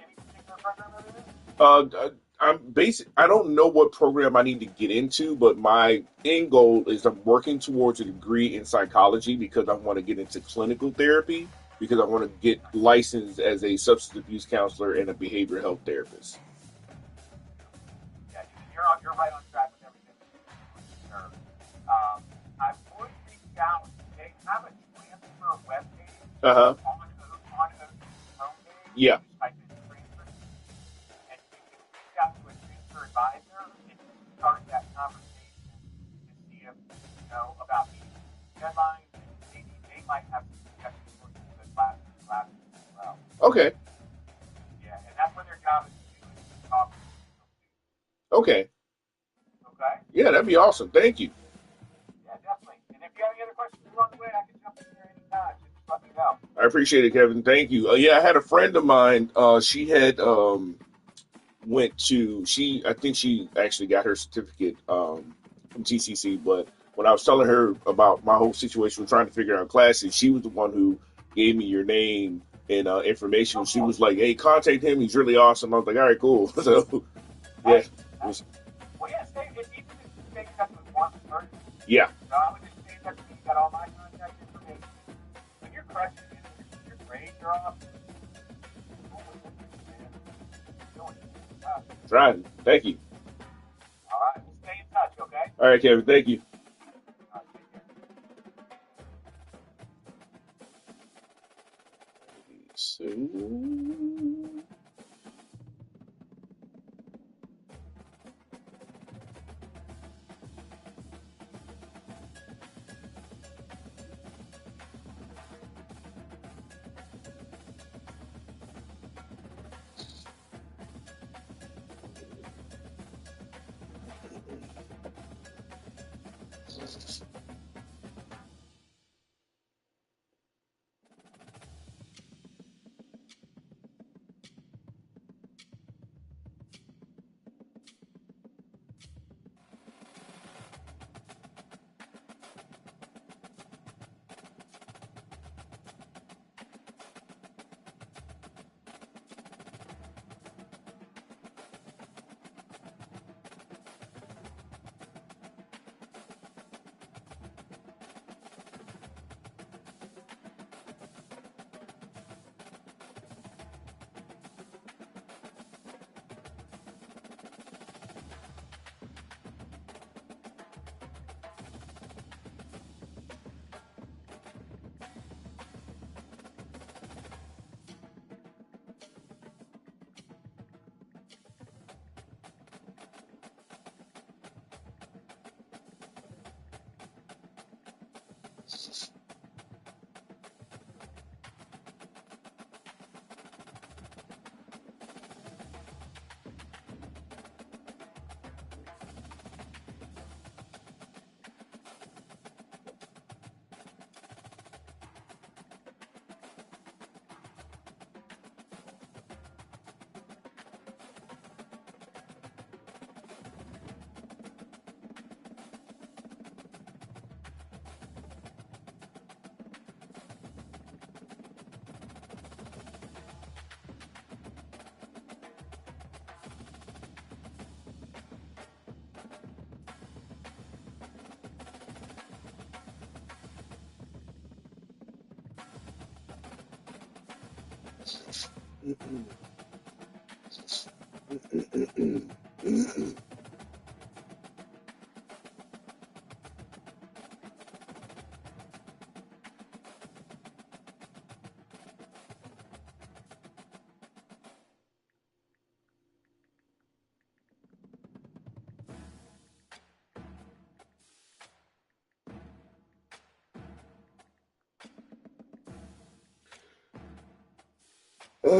Any particular program over there? I'm basic. I don't know what program I need to get into, but my end goal is I'm working towards a degree in psychology because I want to get into clinical therapy because I want to get licensed as a substance abuse counselor and a behavioral health therapist. Yeah, you're right on track with everything. Sure. I would reach out. They have a transfer webpage Uh huh. on ODU's homepage. Yeah. Just type in transfer, and you can reach out to a transfer advisor and start that conversation to see if about meeting deadlines, and maybe they might have some suggestions for some good classes as well. Okay. Yeah, and that's what their job is to do, is to talk to students. Okay. Okay? Yeah, that'd be awesome. Thank you. Yeah, definitely. And if you have any other questions along the way, I can jump in here anytime. Just let me know. I appreciate it, Kevin. Thank you. Yeah, I had a friend of mine. She had went to I think she actually got her certificate from TCC, but when I was telling her about my whole situation with trying to figure out classes, she was the one who gave me your name and information. She was like, "Hey, contact him. He's really awesome." I was like, "All right, cool." So yeah, Well, yeah, even if you stay in touch with one person, yeah, I would just stay in touch with me. You got all my contact information. When you're crushing it, your grades are off. that's right. Thank you. All right, we'll stay in touch, okay? All right, Kevin. Thank you. All right, take care. So. He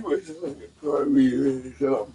was looking for me. So.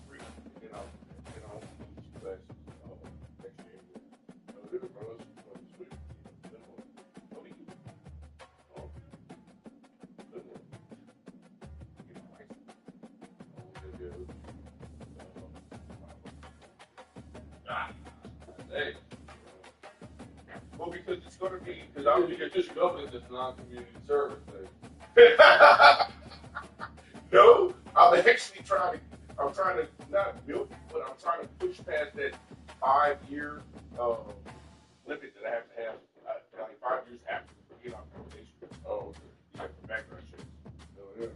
free, and I'll teach classes next year. They're going to run us sweet. What do you do? Oh, good one. Hey. Well, because it's going to be, because I don't think it's just government that's non-community service thing. No, I'm actually I'm trying to not milk, but I'm trying to push past that 5-year limit that I have to have, like 5 years after being on probation. Oh, yeah, for background checks. So, yeah.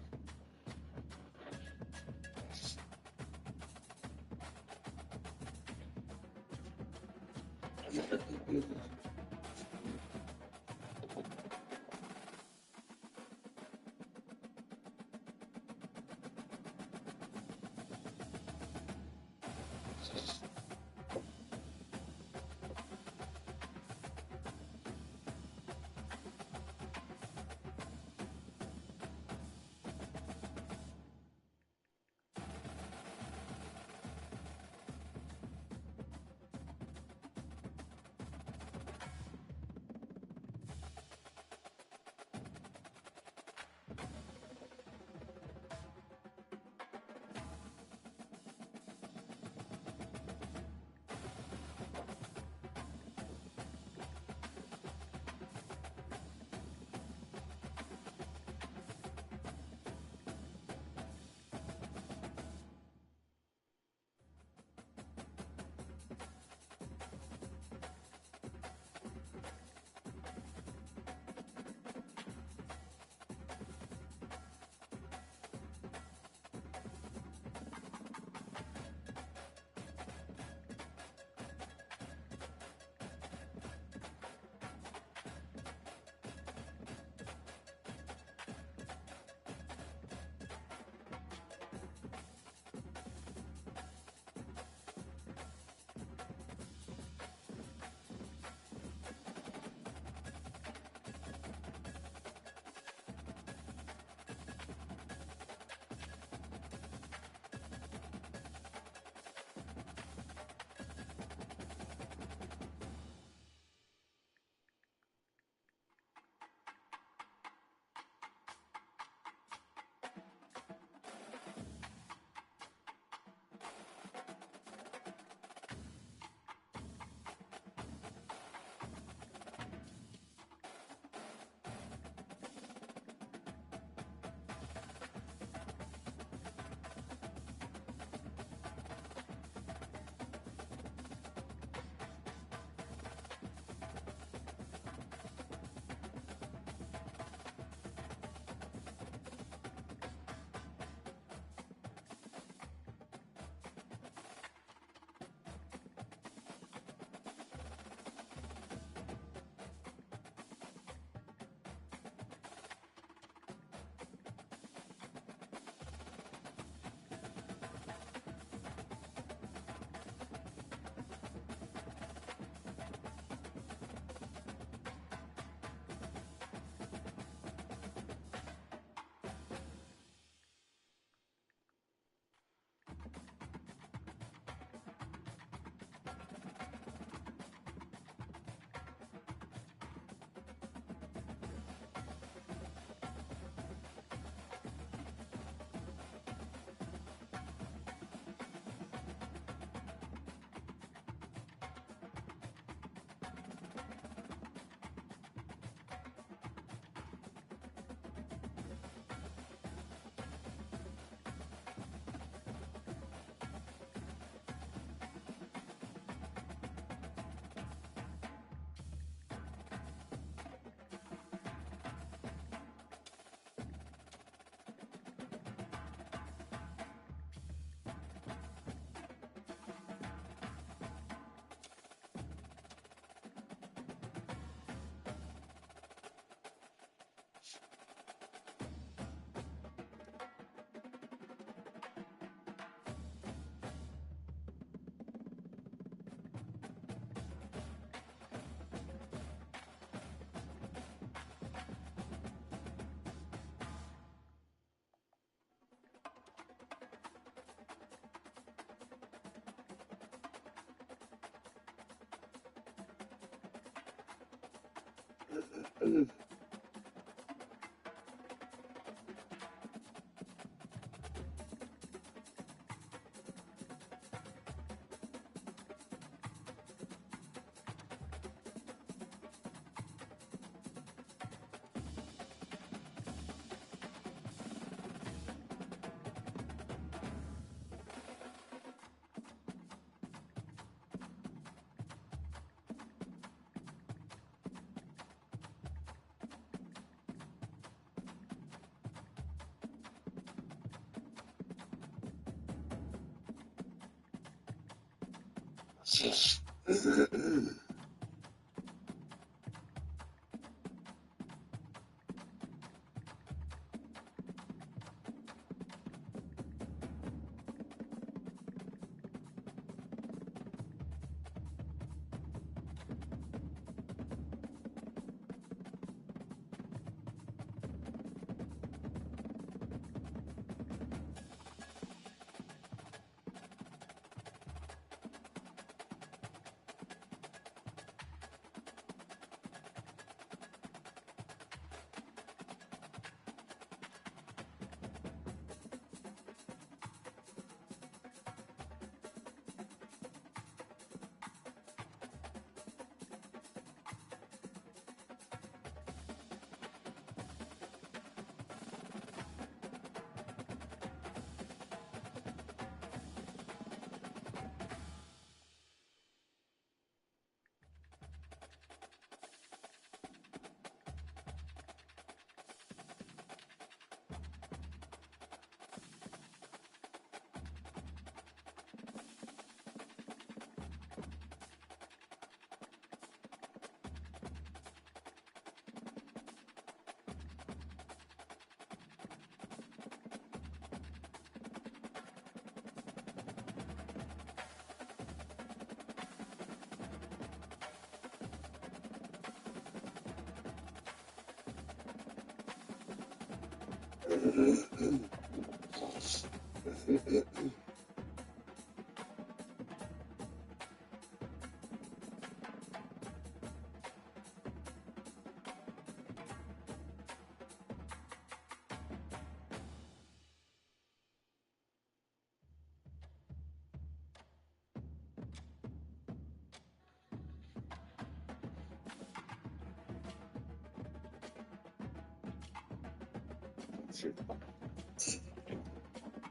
Shit.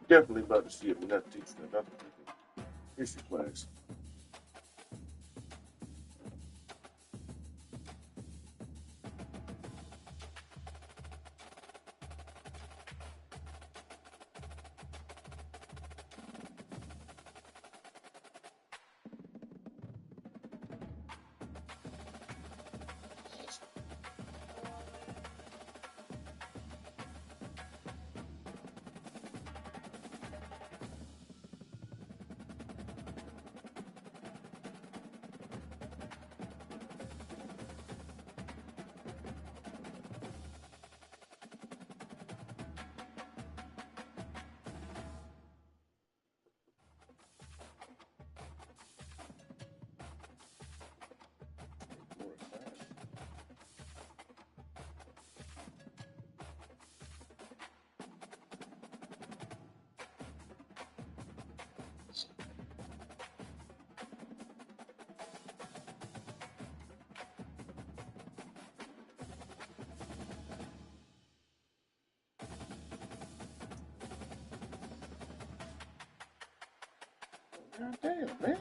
Definitely about to see it. We're not teaching another history class. God damn, man.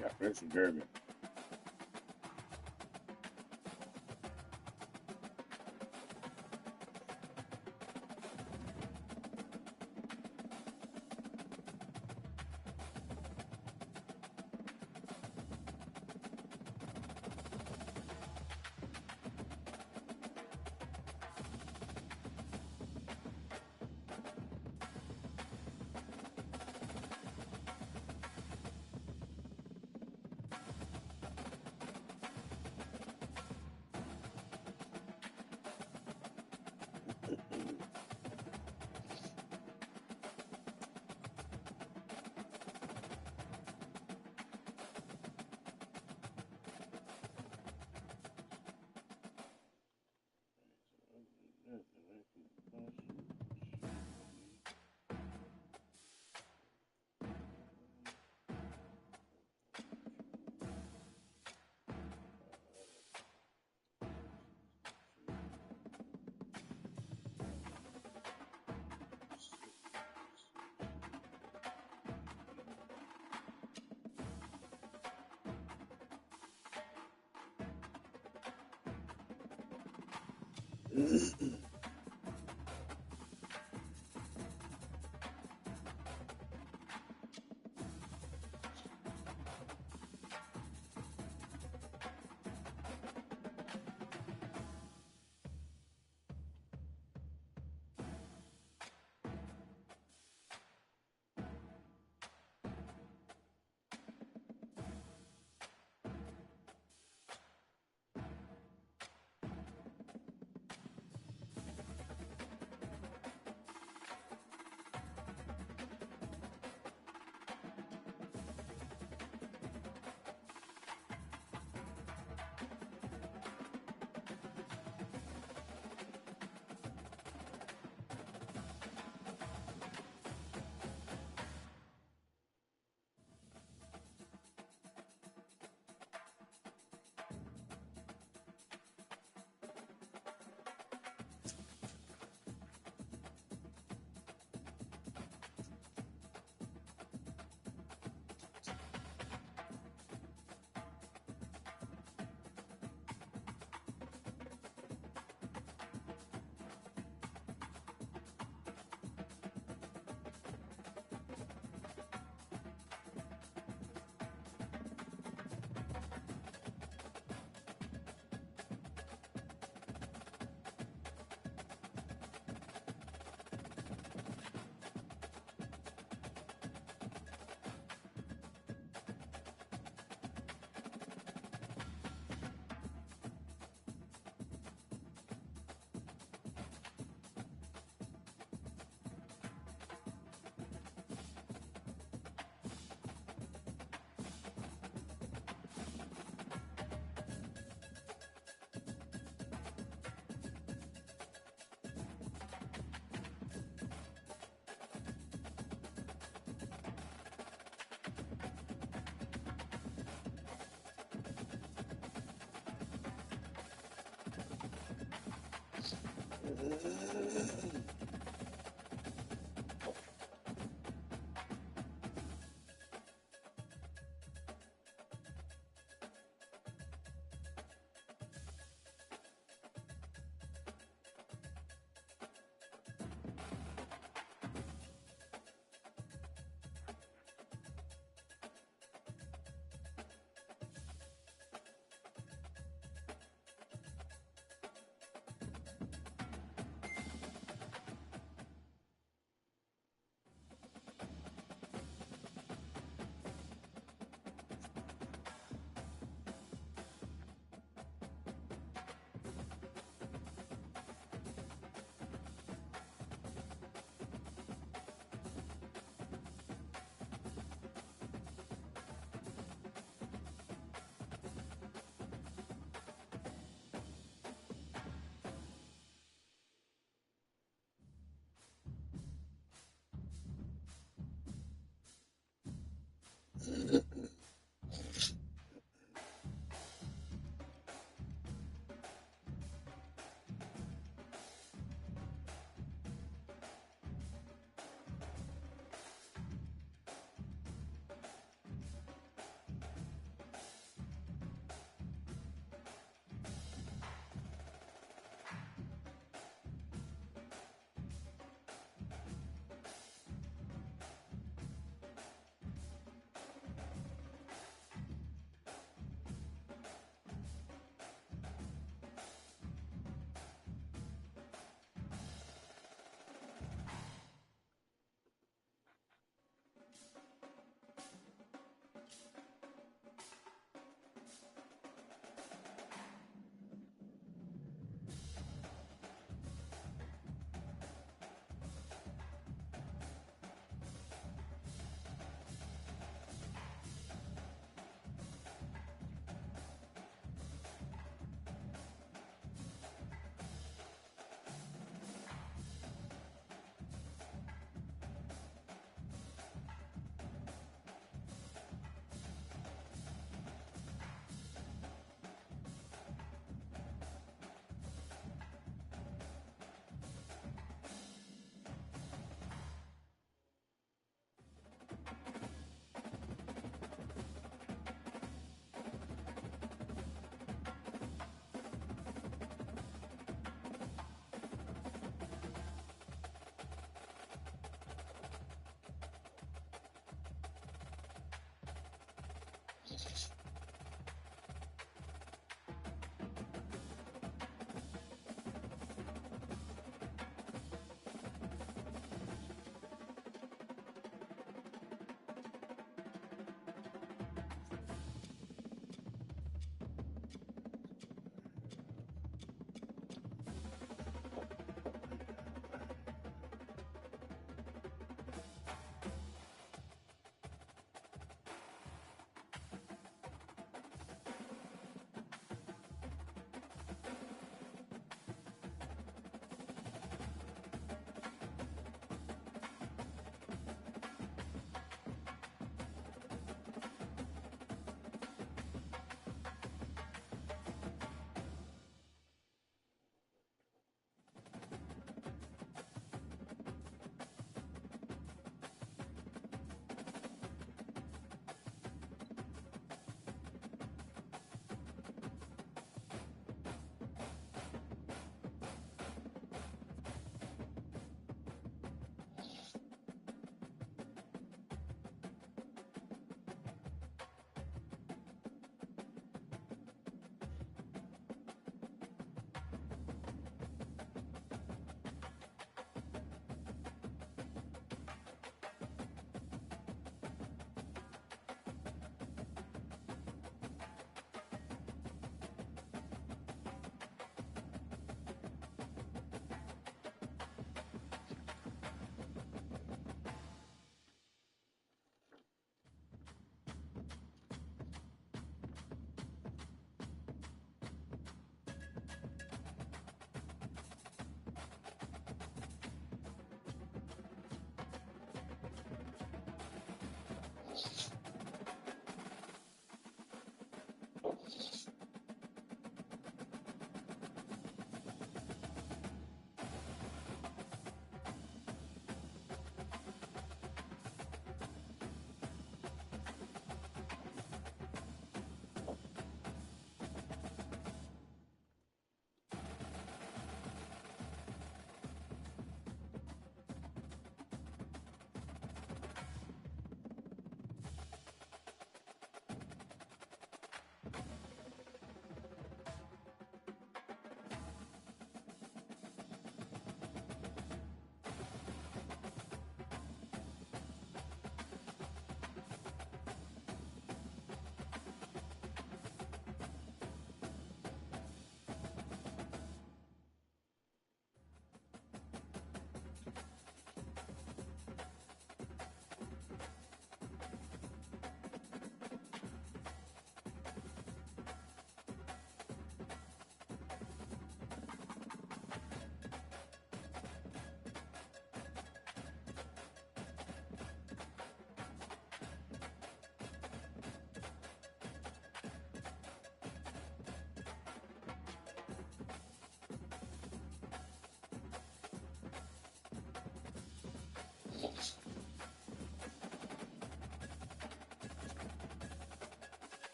Yeah, Prince and German.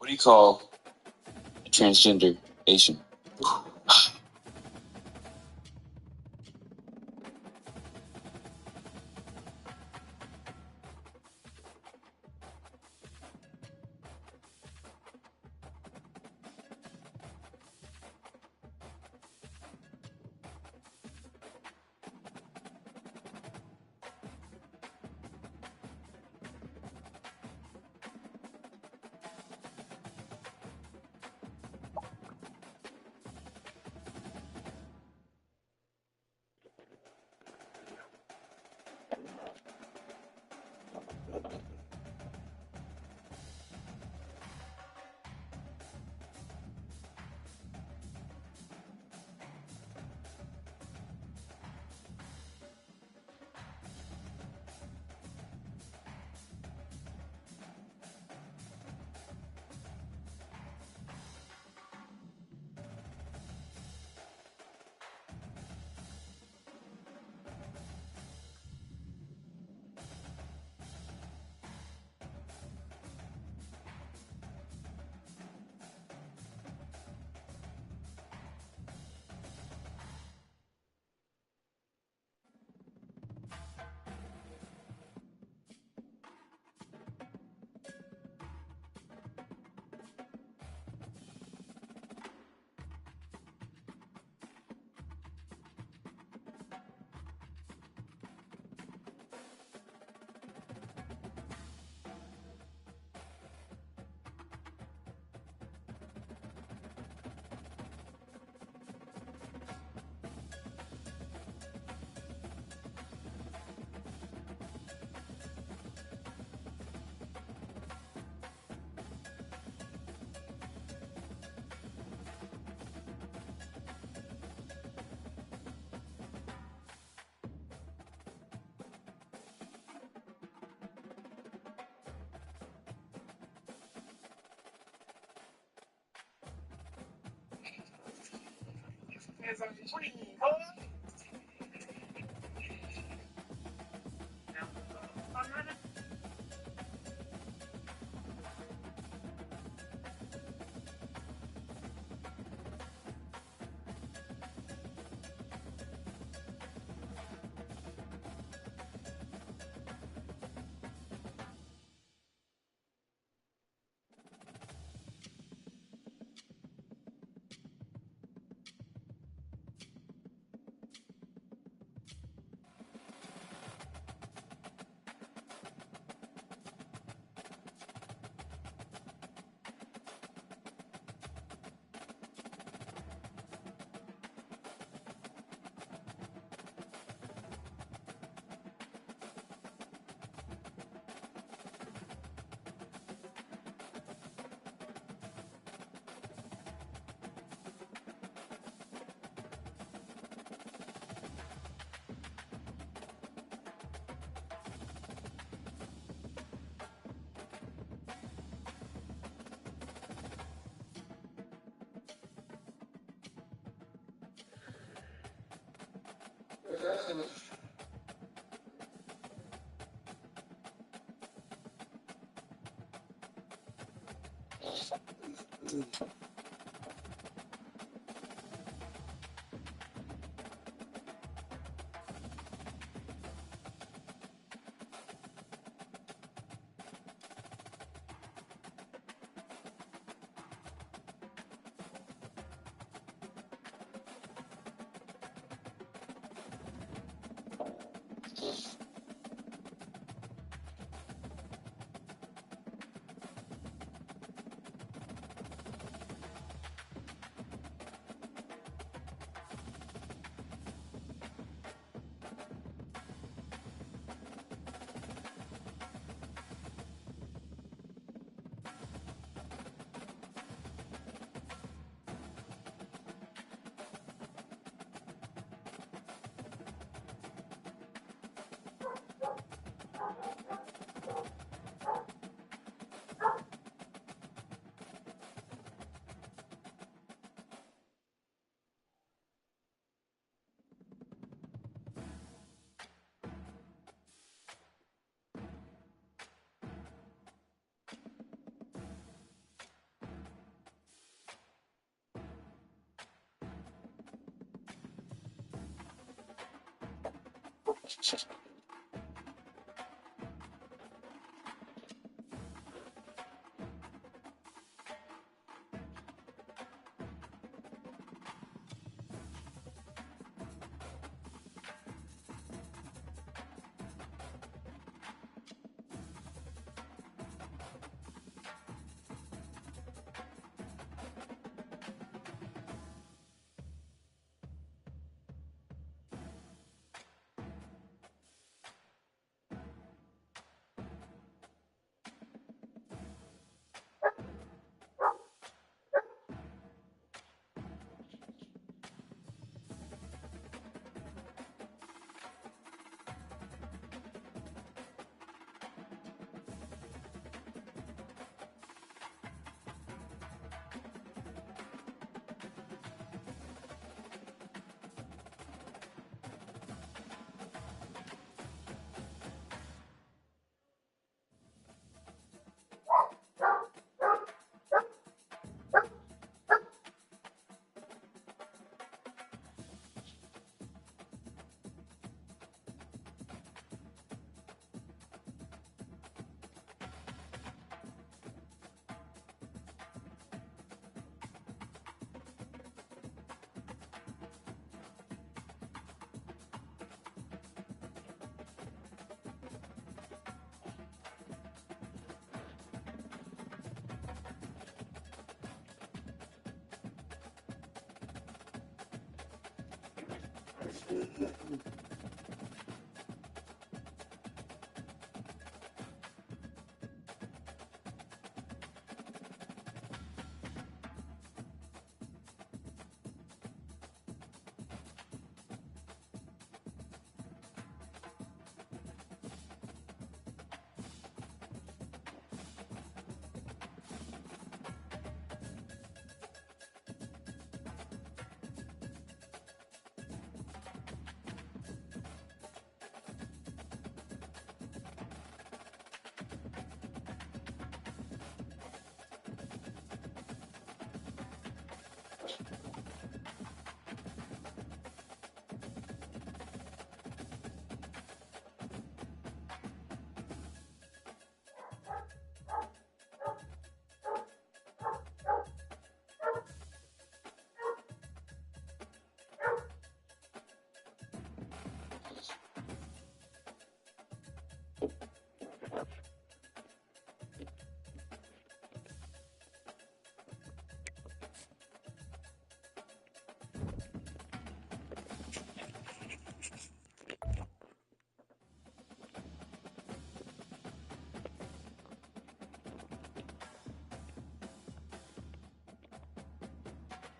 What do you call a transgender Asian?